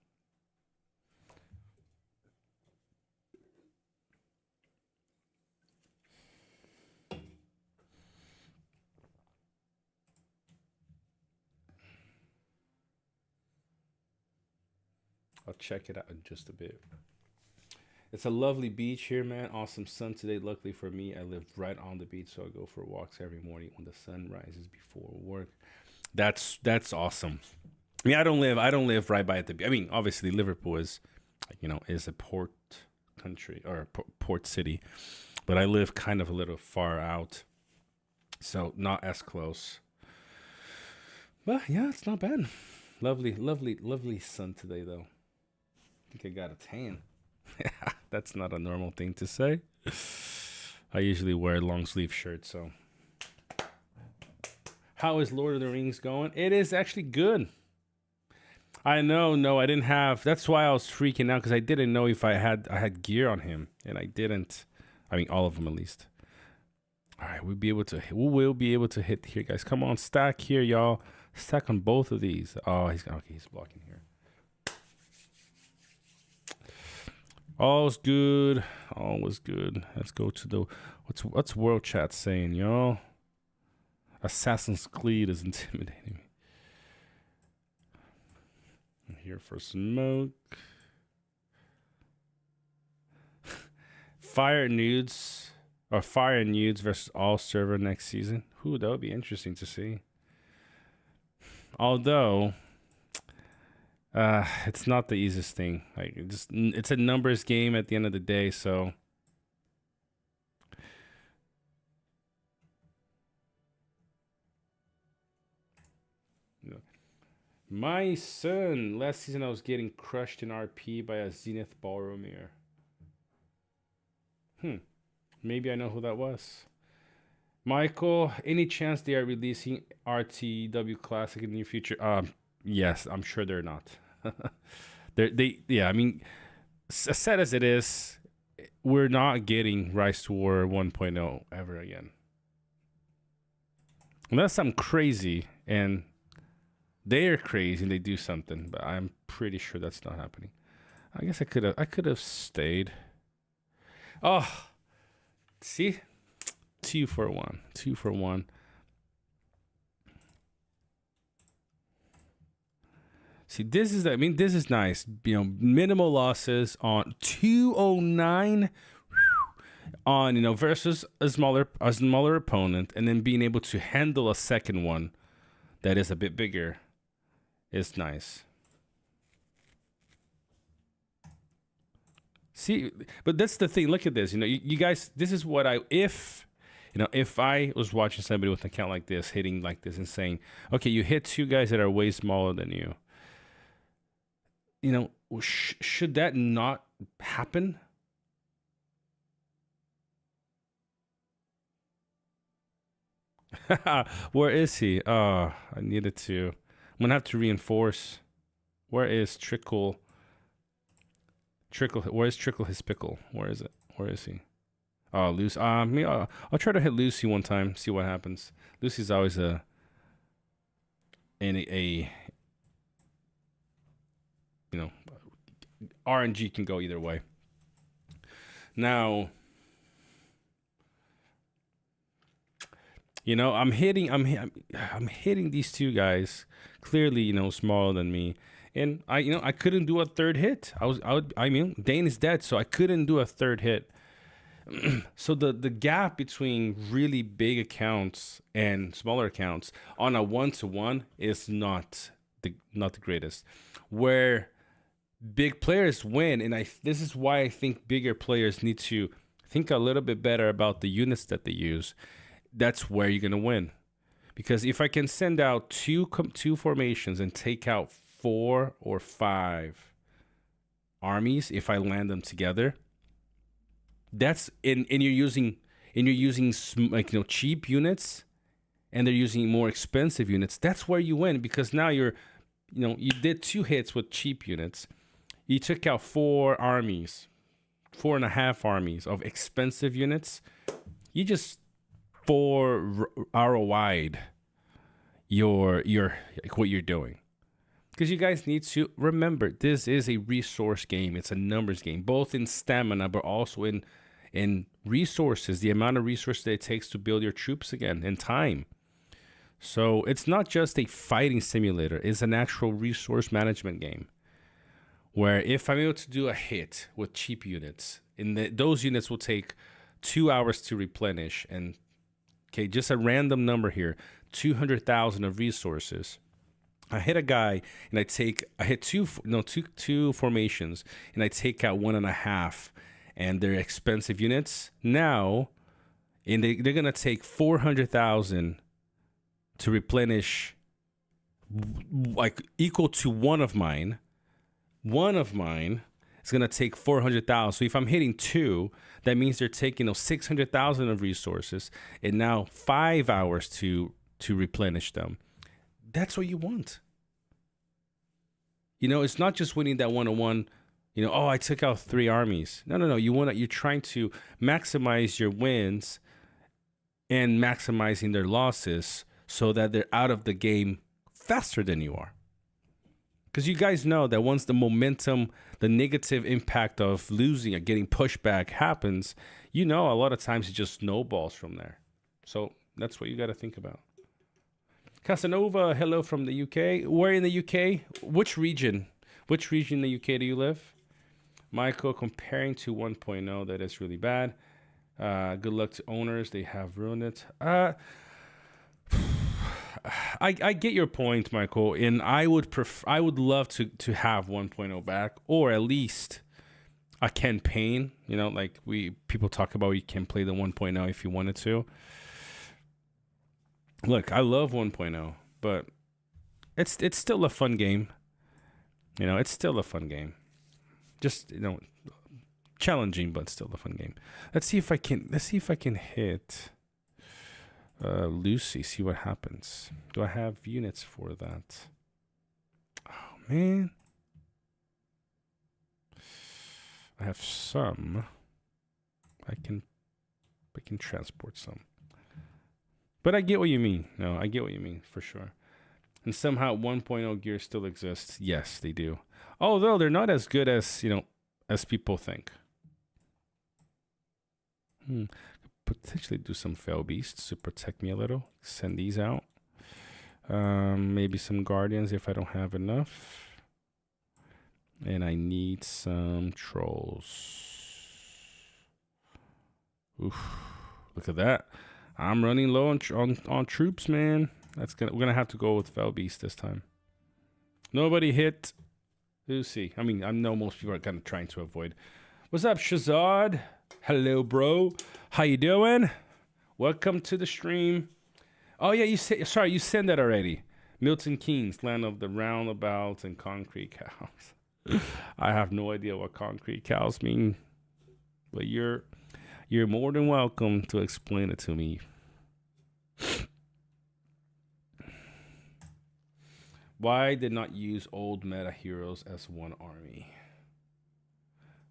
I'll check it out in just a bit. It's a lovely beach here, man. Awesome sun today. Luckily for me, I live right on the beach, so I go for walks every morning when the sun rises before work. That's awesome. I mean, I don't live right by the beach. I mean, obviously Liverpool is a port country or port city, but I live kind of a little far out, so not as close. But yeah, it's not bad. Lovely sun today, though. I think I got a tan. That's not a normal thing to say. I usually wear long sleeve shirts, so. How is Lord of the Rings going? It is actually good. I know, no, I didn't have. That's why I was freaking out, because I didn't know if I had gear on him, and I didn't. I mean, all of them at least. All right, we will be able to hit here, guys. Come on, stack here, y'all. Stack on both of these. Oh, he's blocking here. All's good. All was good. Let's go to the what's world chat saying, y'all? Assassin's Creed is intimidating me. I'm here for smoke. Fire and Nudes or Fire and Nudes versus All Server next season. Ooh, that would be interesting to see. Although, it's not the easiest thing. Like, it's a numbers game at the end of the day, so. My son, last season I was getting crushed in RP by a Zenith Boromir. Maybe I know who that was. Michael, any chance they are releasing RTW Classic in the near future? Yes, I'm sure they're not. Yeah, I mean, as sad as it is, we're not getting Rise to War 1.0 ever again. Unless I'm crazy and they're crazy and they do something, but I'm pretty sure that's not happening. I guess I could have stayed. Oh, see, 2 for 1, 2 for 1. See, this is nice. You know, minimal losses on 209 on, versus a smaller opponent, and then being able to handle a second one that is a bit bigger is nice. See, but that's the thing. Look at this. You guys, this is what if I was watching somebody with an account like this, hitting like this and saying, okay, you hit 2 guys that are way smaller than you. Should that not happen? Where is he? Oh, I needed to. I'm going to have to reinforce. Where is Trickle? Where's Trickle his pickle? Where is it? Where is he? Oh, Lucy. I'll try to hit Lucy one time, see what happens. Lucy's always a RNG can go either way. Now, I'm hitting these 2 guys, clearly, smaller than me. And I couldn't do a third hit. Dane is dead, so I couldn't do a third hit. So the gap between really big accounts and smaller accounts on a 1-to-1 is not the greatest. Where big players win, and this is why I think bigger players need to think a little bit better about the units that they use. That's where you're gonna win, because if I can send out two formations and take out 4 or 5 armies, if I land them together, that's and you're using cheap units, and they're using more expensive units. That's where you win, because now you did 2 hits with cheap units. You took out 4 armies, 4.5 armies of expensive units. You just 4 ROI'd your what you're doing. Because you guys need to remember, this is a resource game. It's a numbers game, both in stamina, but also in resources, the amount of resources that it takes to build your troops again, and time. So it's not just a fighting simulator. It's an actual resource management game, where if I'm able to do a hit with cheap units, those units will take 2 hours to replenish. And, okay, just a random number here, 200,000 of resources. I hit a guy, and I hit two formations, and I take out 1.5, and they're expensive units. Now, and they're going to take 400,000 to replenish, like equal to one of mine. One of mine is going to take 400,000. So if I'm hitting 2, that means they're taking 600,000 of resources, and now 5 hours to replenish them. That's what you want. It's not just winning that 1-on-1. I took out 3 armies. No. You're trying to maximize your wins and maximizing their losses so that they're out of the game faster than you are. Because you guys know that once the momentum, the negative impact of losing or getting pushed back happens, a lot of times it just snowballs from there. So that's what you got to think about. Casanova, hello from the UK. Where in the UK? Which region? Which region in the UK do you live? Michael, comparing to 1.0, that is really bad. Good luck to owners. They have ruined it. I get your point, Michael, and I would love to have 1.0 back, or at least a campaign. You know, like people talk about, you can play the 1.0 if you wanted to. Look, I love 1.0, but it's still a fun game. You know, it's still a fun game. Just, you know, challenging, but still a fun game. Let's see if I can hit Lucy, see what happens. Do I have units for that? Oh man, I have some. I can transport some, but I get what you mean. No, I get what you mean for sure. And somehow 1.0 gear still exists. Yes, they do. Although they're not as good as, you know, as people think. Potentially do some Fell Beasts to protect me a little. Send these out. Maybe some Guardians if I don't have enough. And I need some Trolls. Oof. Look at that. I'm running low on troops, man. We're gonna have to go with Fell Beast this time. Nobody hit Lucy. I mean, I know most people are kind of trying to avoid. What's up, Shazad? Hello, bro. How you doing? Welcome to the stream. Oh yeah, you sent that already. Milton Keynes, land of the roundabouts and concrete cows. I have no idea what concrete cows mean, but you're more than welcome to explain it to me. Why did not use old meta heroes as one army?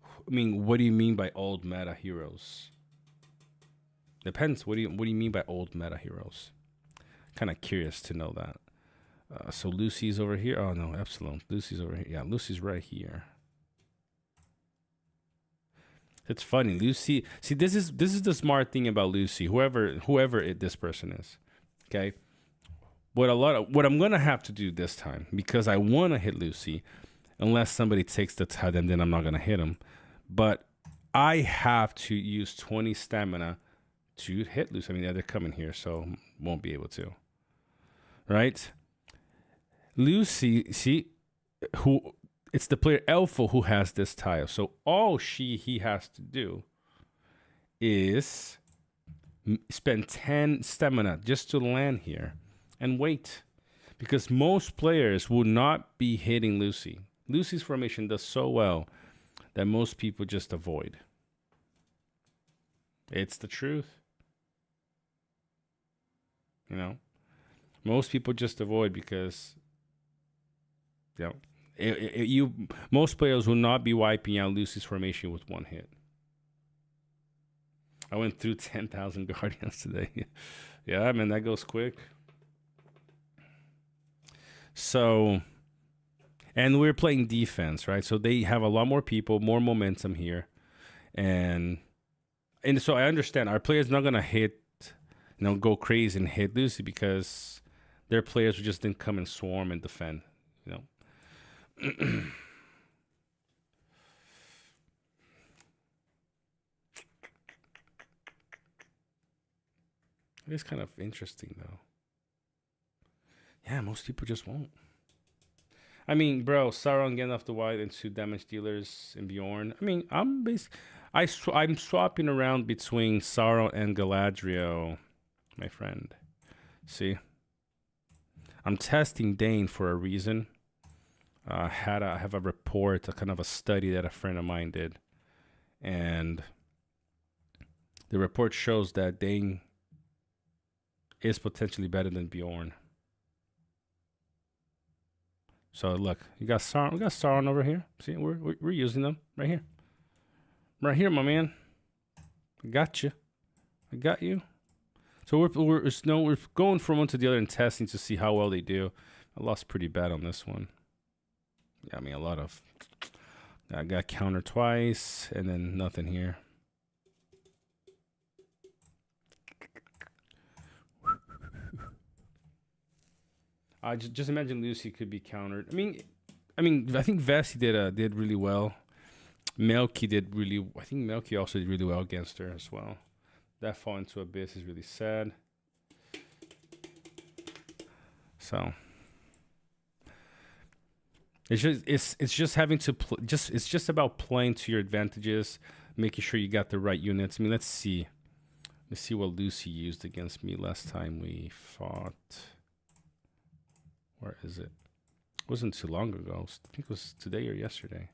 I mean, what do you mean by old meta heroes? Depends. What do you mean by old meta heroes? Kind of curious to know that. So Lucy's over here. Oh no, Epsilon. Lucy's over here. Yeah, Lucy's right here. It's funny, Lucy. See, this is the smart thing about Lucy. Whoever this person is, okay. What I'm gonna have to do this time, because I want to hit Lucy, unless somebody takes the tide, and then I'm not gonna hit him. But I have to use 20 stamina to hit Lucy. I mean, yeah, they're coming here, so won't be able to. Right? Lucy, see, it's the player Alpha who has this tile. So all he has to do is spend 10 stamina just to land here and wait. Because most players will not be hitting Lucy. Lucy's formation does so well that most people just avoid. It's the truth. You know, most people just avoid because, you know, most players will not be wiping out Lucy's formation with one hit. I went through 10,000 Guardians today. Yeah, man, that goes quick. So, and we're playing defense, right? So they have a lot more people, more momentum here. And so I understand our players not going to hit, you know, go crazy and hit Lucy because their players just didn't come and swarm and defend, you know. It is kind of interesting, though. Yeah, most people just won't. I mean, bro, Sauron, Gandalf the White, and 2 damage dealers in Bjorn. I mean, I'm swapping around between Sauron and Galadriel, my friend. See? I'm testing Dane for a reason. I have a report, a kind of a study that a friend of mine did. And the report shows that Dane is potentially better than Bjorn. So look, you got Sauron. We got Sauron over here. See, we're using them right here, my man. I got you. I got you. So we're going from one to the other and testing to see how well they do. I lost pretty bad on this one. Yeah, I mean I got counter twice and then nothing here. Just imagine Lucy could be countered. I mean, I think Vessi did really well. Melky did really. I think Melky also did really well against her as well. That fall into Abyss is really sad. So it's just having to it's just about playing to your advantages, making sure you got the right units. I mean, let's see what Lucy used against me last time we fought. Where is it? It wasn't too long ago. I think it was today or yesterday.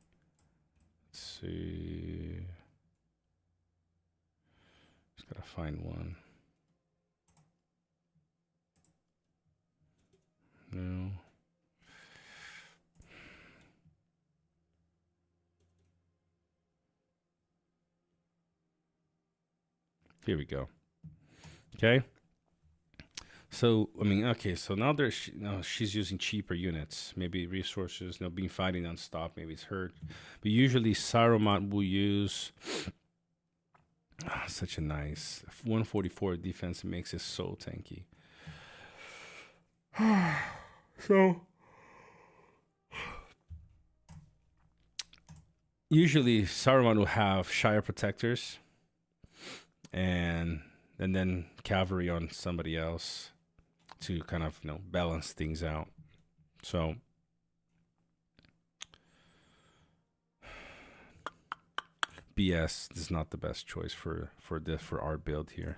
Let's see. Just gotta find one. No. Here we go. Okay. So, I mean, okay, so now she's using cheaper units. Maybe resources, being fighting nonstop. Maybe it's hurt. But usually Saruman will use such a nice 144 defense. It makes it so tanky. So, usually Saruman will have Shire Protectors and then cavalry on somebody else to kind of balance things out. So BS is not the best choice for our build here.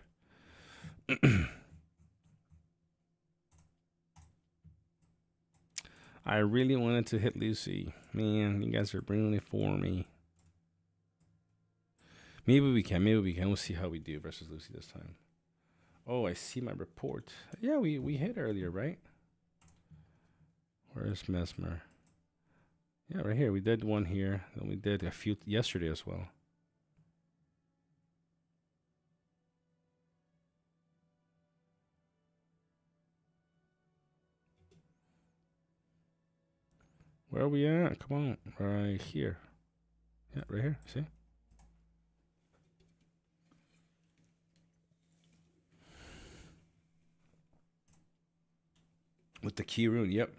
I really wanted to hit Lucy. Man, you guys are bringing it for me. Maybe we can. We'll see how we do versus Lucy this time. Oh, I see my report. Yeah, we hit earlier, right? Where's Mesmer? Yeah, right here. We did one here. Then we did a few yesterday as well. Where are we at? Come on. Right here. Yeah, right here. See? With the key rune, yep.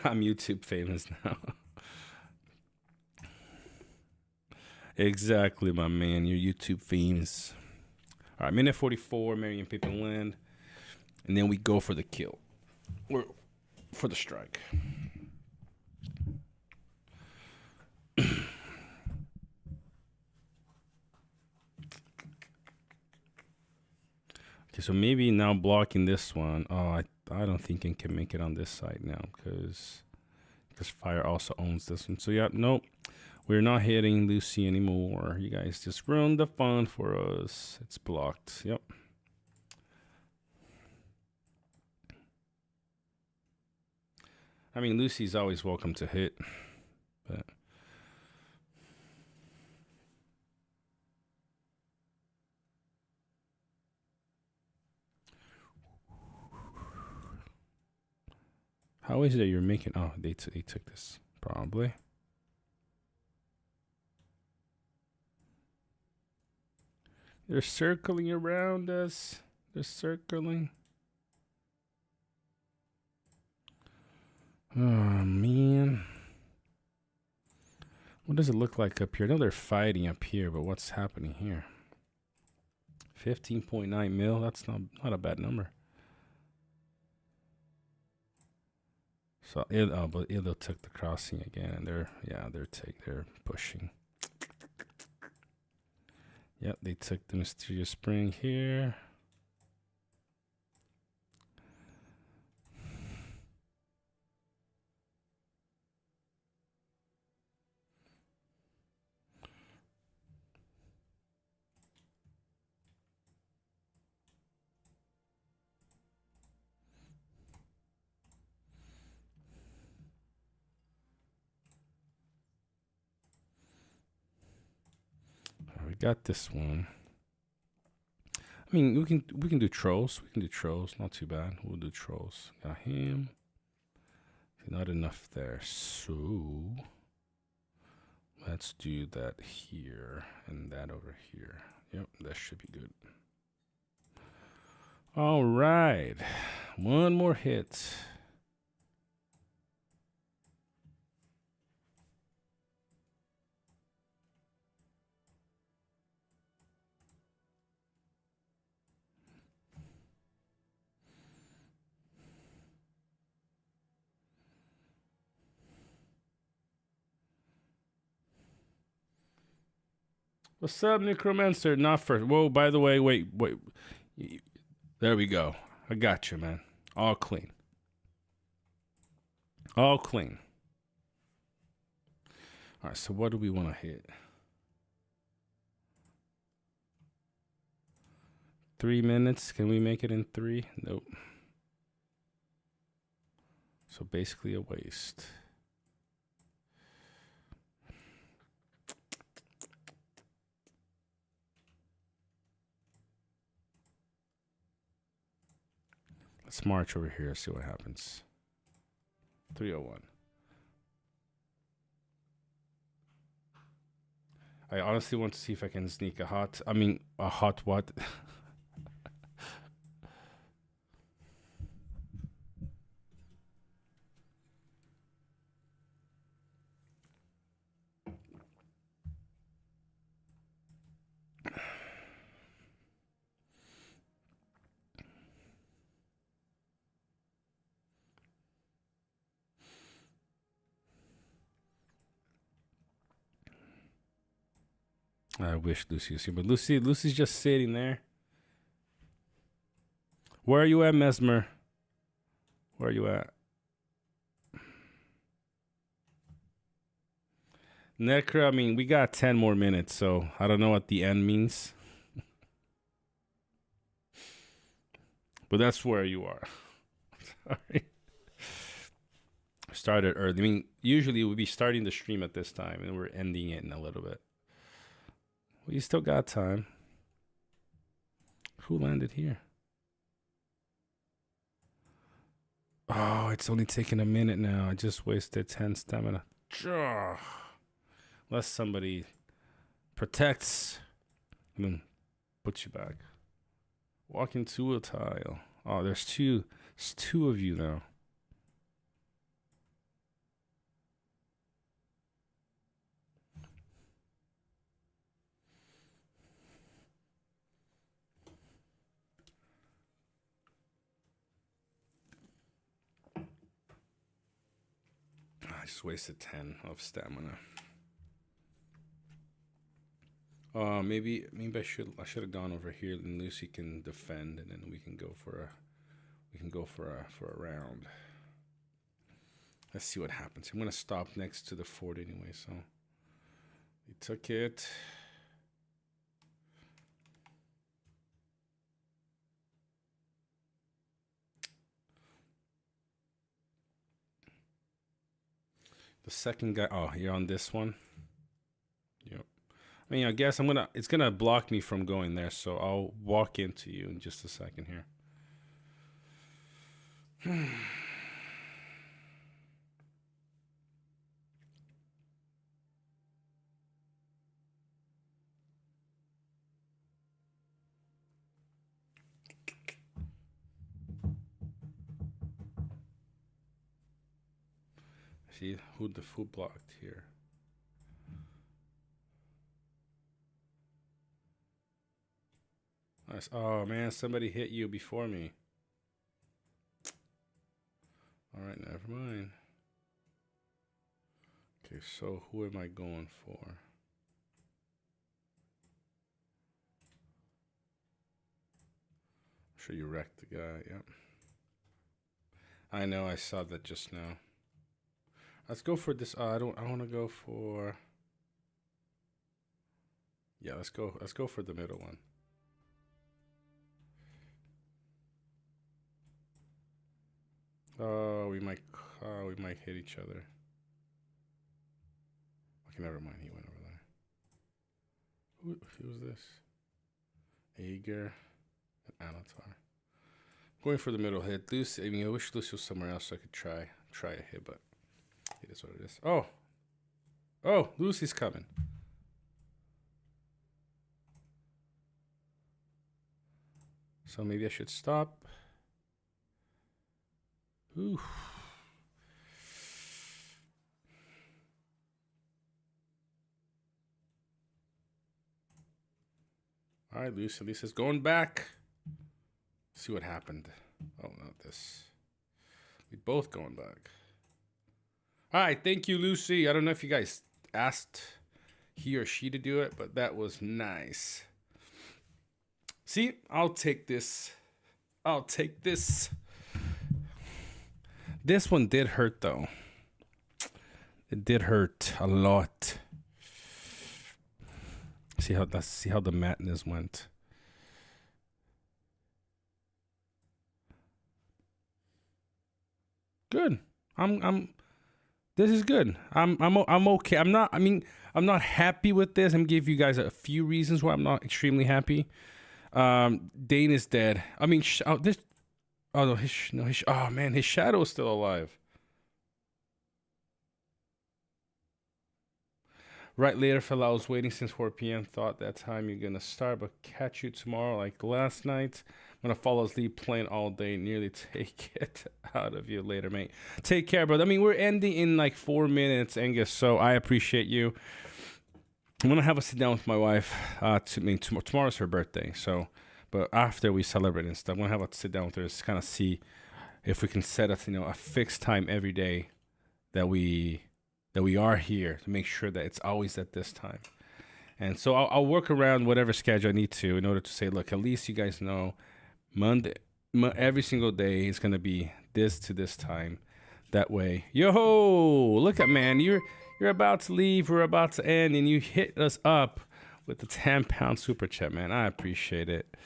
I'm YouTube famous now. Exactly, my man. You're YouTube famous. All right, minute 44, Marion Pippin land. And then we go for the kill. Or for the strike. Okay, so maybe now blocking this one. Oh, I don't think it can make it on this side now because Fire also owns this one. So yeah, nope. We're not hitting Lucy anymore. You guys just ruined the fun for us. It's blocked. Yep. I mean, Lucy's always welcome to hit, but how is it that you're making? Oh, they took this probably. They're circling around us. They're circling. Oh, man. What does it look like up here? I know they're fighting up here, but what's happening here? 15.9 mil. That's not a bad number. So, but Illo took the crossing again, and they're pushing. Yep, they took the Mysterious Spring here. We got this one. I mean, we can do trolls. We can do trolls. Not too bad. We'll do trolls. Got him. Not enough there. So let's do that here and that over here. Yep, that should be good. All right. One more hit. What's up, Necromancer? Not first. Whoa, by the way, wait. There we go. I got you, man. All clean. All clean. All right, so what do we want to hit? 3 minutes. Can we make it in 3? Nope. So basically a waste. Let's march over here, see what happens. 301. I honestly want to see if I can sneak a hot what? I wish Lucy was here, but Lucy's just sitting there. Where are you at, Mesmer? Where are you at? Necra, I mean, we got 10 more minutes, so I don't know what the end means. But that's where you are. Sorry. Started early. I mean, usually we'd be starting the stream at this time, and we're ending it in a little bit. Well, you still got time. Who landed here? Oh, it's only taking a minute now. I just wasted 10 stamina. Unless somebody protects and then puts you back. Walk into a tile. Oh, there's two of you now. I just wasted 10 of stamina. Maybe I should have gone over here, and Lucy can defend, and then we can go for a round. Let's see what happens. I'm gonna stop next to the fort anyway, so we took it. The second guy, oh, you're on this one. Yep. I mean, I guess it's gonna block me from going there, so I'll walk into you in just a second here. See who blocked here. Nice. Oh man, somebody hit you before me. All right, never mind. Okay, so who am I going for? I'm sure you wrecked the guy. Yep. I know. I saw that just now. Let's go for this. I want to go for. Yeah, let's go. Let's go for the middle one. Oh, we might hit each other. Okay, never mind. He went over there. Who was this? Ager and Alatar. Going for the middle hit. Lucy. I mean, I wish Lucy was somewhere else so I could try a hit, but it is what it is. Oh, Lucy's coming. So maybe I should stop. Ooh. All right, Lucy. Lisa's going back. See what happened. Oh, not this. We both going back. All right, thank you, Lucy. I don't know if you guys asked he or she to do it, but that was nice. See, I'll take this. I'll take this. This one did hurt though. It did hurt a lot. See how the madness went. Good. This is good. I'm okay. I'm not happy with this. I'm gonna give you guys a few reasons why I'm not extremely happy. Dane is dead. I mean, oh man, his shadow is still alive. Right later, fella. I was waiting since 4 p.m. Thought that time you're gonna start, but catch you tomorrow like last night. I'm gonna fall asleep playing all day. Nearly take it out of you later, mate. Take care, brother. I mean, we're ending in like 4 minutes, Angus. So I appreciate you. I'm gonna have a sit down with my wife. Tomorrow's her birthday. So, but after we celebrate and stuff, I'm gonna have a sit down with her to kind of see if we can set a fixed time every day that we are here to make sure that it's always at this time. And so I'll work around whatever schedule I need to in order to say, look, at least you guys know Monday, every single day is going to be this to this time. That way, yo, look at, man, you're about to leave, we're about to end, and you hit us up with the 10-pound super chat, man. I appreciate it.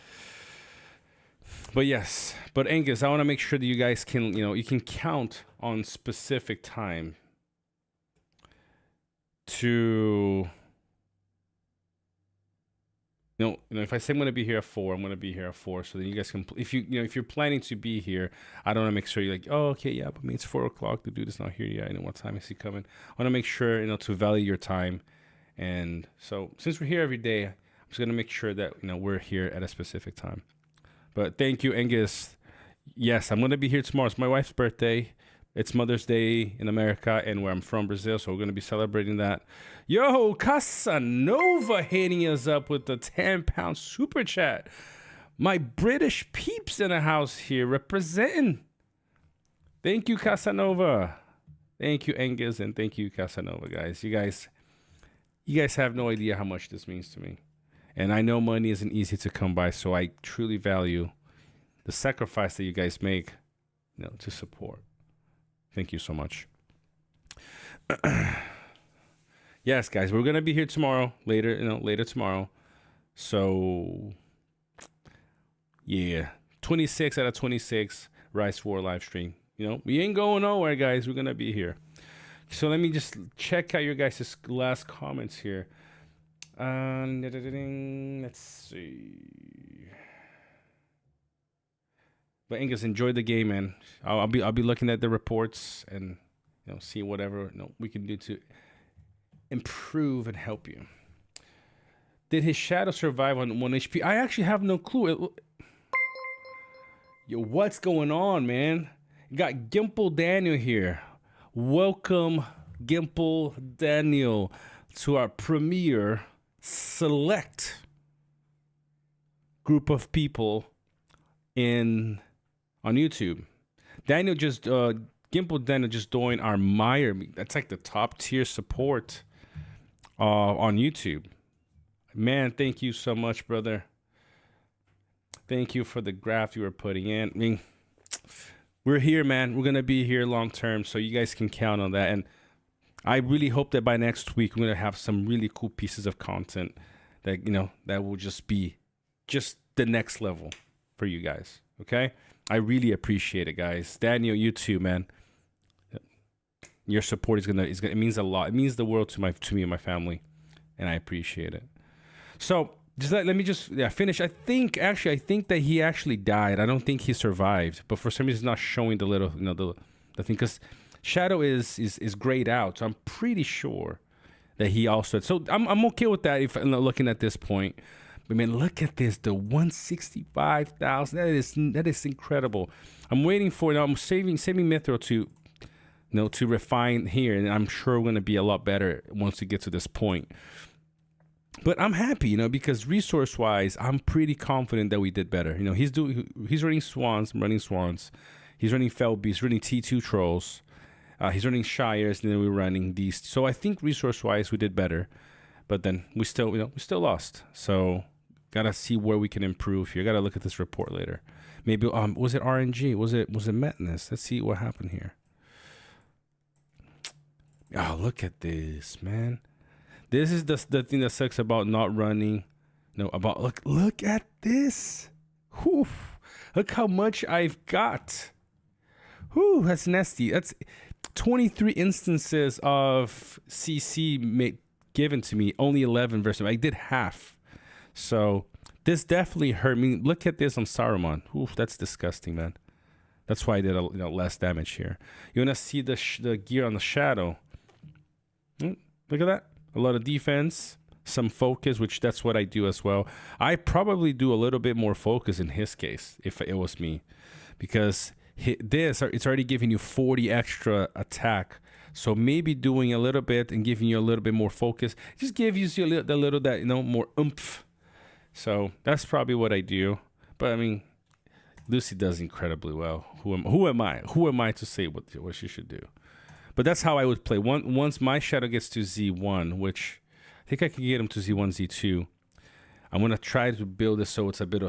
But yes, but Angus, I want to make sure that you guys can, you can count on specific time to, if I say I'm going to be here at 4, I'm going to be here at 4. So then you guys can, if you're planning to be here, I don't want to make sure you're like, oh, okay, yeah, but it's 4 o'clock. The dude is not here yet. I know what time is he coming. I want to make sure, to value your time. And so since we're here every day, I'm just going to make sure that, we're here at a specific time. But thank you, Angus. Yes, I'm going to be here tomorrow. It's my wife's birthday. It's Mother's Day in America and where I'm from, Brazil, so we're going to be celebrating that. Yo, Casanova hitting us up with the 10-pound super chat. My British peeps in the house here representing. Thank you, Casanova. Thank you, Angus, and thank you, Casanova, guys. You guys have no idea how much this means to me. And I know money isn't easy to come by, so I truly value the sacrifice that you guys make, to support. Thank you so much. Yes, guys, we're gonna be here tomorrow, later tomorrow. So, yeah, 26 out of 26 Rise War live stream. We ain't going nowhere, guys. We're gonna be here. So let me just check out your guys' last comments here. Let's see. But Angus, enjoy the game, man. I'll be looking at the reports and see whatever we can do to improve and help you. Did his shadow survive on 1 HP? I actually have no clue. Yo, what's going on, man? You got Gimple Daniel here. Welcome, Gimple Daniel, to our premiere select group of people on YouTube. Gimple Daniel just joined our Meyer. That's like the top tier support on YouTube. Man, thank you so much, brother. Thank you for the graft you were putting in. I mean, we're here, man. We're going to be here long term, so you guys can count on that. And I really hope that by next week, we're going to have some really cool pieces of content that, that will just be just the next level for you guys. Okay? I really appreciate it, guys. Daniel, you too, man. Your support it means a lot. It means the world to me and my family, and I appreciate it. So just let me finish. I think that he actually died. I don't think he survived, but for some reason, it's not showing the little, the thing, because Shadow is grayed out. So I'm pretty sure that he also. So I'm okay with that if looking at this point. But man, look at this, the 165,000. That is incredible. I'm waiting for it. I'm saving Mithro to refine here, and I'm sure we're gonna be a lot better once we get to this point. But I'm happy, because resource-wise, I'm pretty confident that we did better. He's running Swans. I'm running Swans. He's running Fell Beasts, running T2 Trolls. He's running Shires, and then we're running these. So I think resource-wise, we did better. But then we still, we still lost. So gotta see where we can improve here. Gotta look at this report later. Maybe was it RNG? Was it Metness? Let's see what happened here. Oh, look at this, man. This is the thing that sucks about not running. No, about look at this. Whew. Look how much I've got. Whew, that's nasty. That's 23 instances of CC given to me. Only 11 versus I did half. So this definitely hurt me. Look at this on Saruman. Oof, that's disgusting, man. That's why I did less damage here. You wanna see the gear on the shadow? Look at that. A lot of defense, some focus, which that's what I do as well. I probably do a little bit more focus in his case if it was me, because it's already giving you 40 extra attack. So maybe doing a little bit and giving you a little bit more focus just gives you the little that more oomph. So that's probably what I do. But I mean, Lucy does incredibly well. Who am I to say what she should do? But that's how I would play. Once my shadow gets to Z1, which I think I can get him to Z1, Z2. I'm gonna try to build it so it's a bit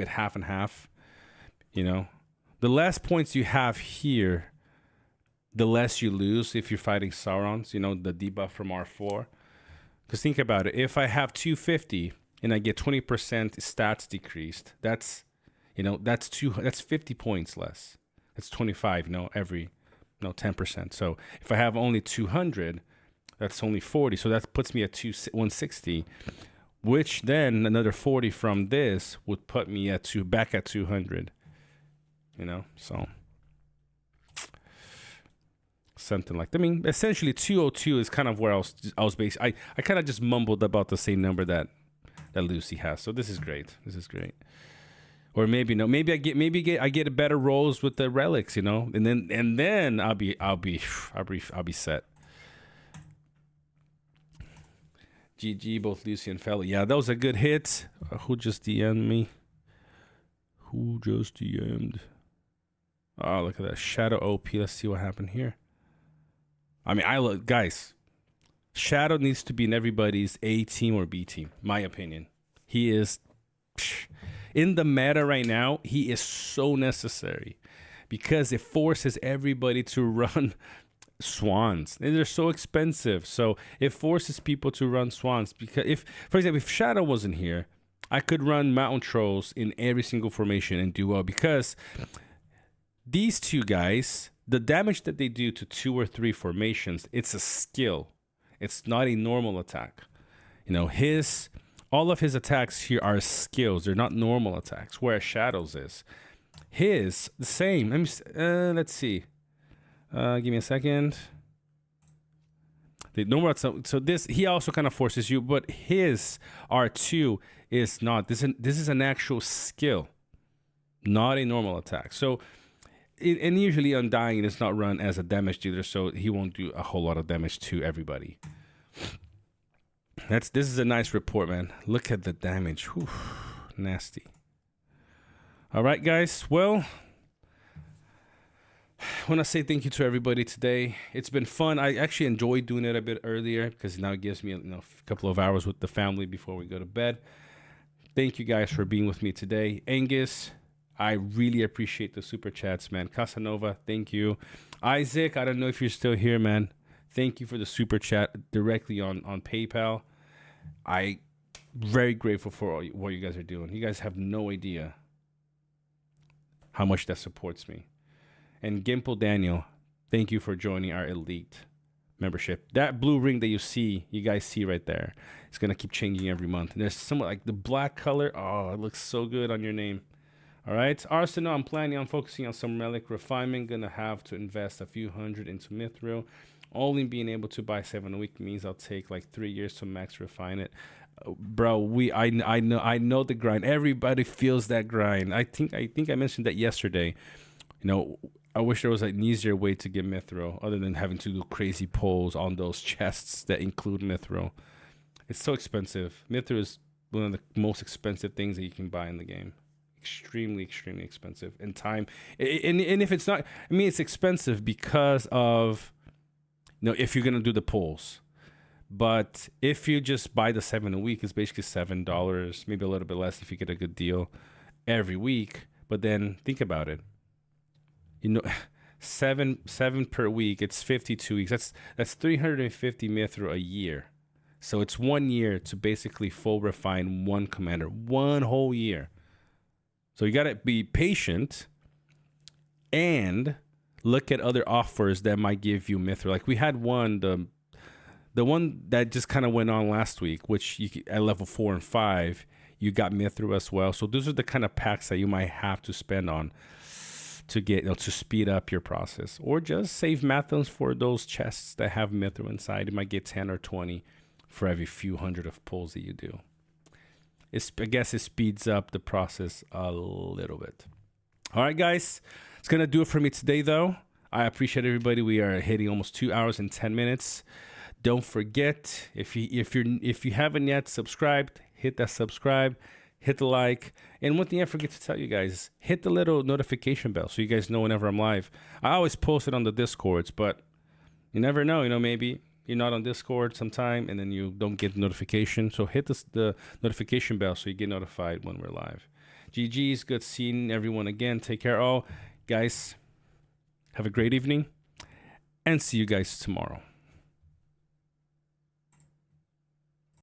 half and half. The less points you have here, the less you lose if you're fighting Saurons. The debuff from R4. Because think about it. If I have 250 and I get 20% stats decreased, that's 50 points less. That's 25. Every 10%. So if I have only 200, that's only 40. So that puts me at 160, which then another 40 from this would put me back at 200. So something like that. I mean, essentially 202 is kind of where I was based. I kind of just mumbled about the same number that Lucy has. So this is great. This is great. Or maybe no, maybe I get better rolls with the relics, and then I'll be set. GG, both Lucy and Fellow. Yeah, that was a good hit. Who just DM'd me? Who just DM'd? Oh, look at that Shadow OP. Let's see what happened here. I mean, guys. Shadow needs to be in everybody's A team or B team. My opinion. He is. In the meta right now, he is so necessary because it forces everybody to run swans. And they're so expensive. So it forces people to run swans because for example, if Shadow wasn't here, I could run mountain trolls in every single formation and do well because these two guys, the damage that they do to 2 or 3 formations, it's a skill. It's not a normal attack. All of his attacks here are skills. They're not normal attacks, whereas Shadow's is. The same. Let's see. Give me a second. So this, he also kind of forces you, but his R2 is not. This is an actual skill, not a normal attack. So, and usually Undying is not run as a damage dealer, so he won't do a whole lot of damage to everybody. This is a nice report, man. Look at the damage. Whew, nasty. All right, guys. Well, I want to say thank you to everybody today. It's been fun. I actually enjoyed doing it a bit earlier because now it gives me a couple of hours with the family before we go to bed. Thank you guys for being with me today. Angus, I really appreciate the super chats, man. Casanova, thank you. Isaac, I don't know if you're still here, man. Thank you for the super chat directly on PayPal. I'm very grateful for what you guys are doing. You guys have no idea how much that supports me. And Gimple Daniel, thank you for joining our elite membership. That blue ring that you guys see right there, it's going to keep changing every month. And there's somewhat like the black color. Oh, it looks so good on your name. All right. Arsenal, I'm planning on focusing on some relic refinement. Going to have to invest a few hundred into Mithril. Only being able to buy 7 a week means I'll take like 3 years to max refine it. Bro, I know the grind. Everybody feels that grind. I think I mentioned that yesterday. I wish there was an easier way to get Mithril other than having to do crazy pulls on those chests that include Mithril. It's so expensive. Mithril is one of the most expensive things that you can buy in the game. Extremely, extremely expensive. And time. And if it's not, it's expensive because of, if you're going to do the pulls. But if you just buy the 7 a week, it's basically $7, maybe a little bit less if you get a good deal every week. But then think about it. You know, seven per week, it's 52 weeks. That's 350 Mithril a year. So it's 1 year to basically full refine one commander, 1 whole year. So you got to be patient and look at other offers that might give you Mithril. Like we had one, the one that just kind of went on last week, which at level 4 and 5, you got Mithril as well. So those are the kind of packs that you might have to spend on to get, to speed up your process, or just save Mathons for those chests that have Mithril inside. You might get 10 or 20 for every few hundred of pulls that you do. I guess it speeds up the process a little bit. All right, guys, it's gonna do it for me today, though. I appreciate everybody. We are hitting almost 2 hours and 10 minutes. Don't forget, if you haven't yet subscribed, hit that subscribe, hit the like, and one thing I forget to tell you guys, hit the little notification bell so you guys know whenever I'm live. I always post it on the Discords, but you never know. You know, maybe you're not on Discord sometime and then you don't get notification. So hit the notification bell so you get notified when we're live. GG's, good seeing everyone again. Take care all. Guys, have a great evening and see you guys tomorrow.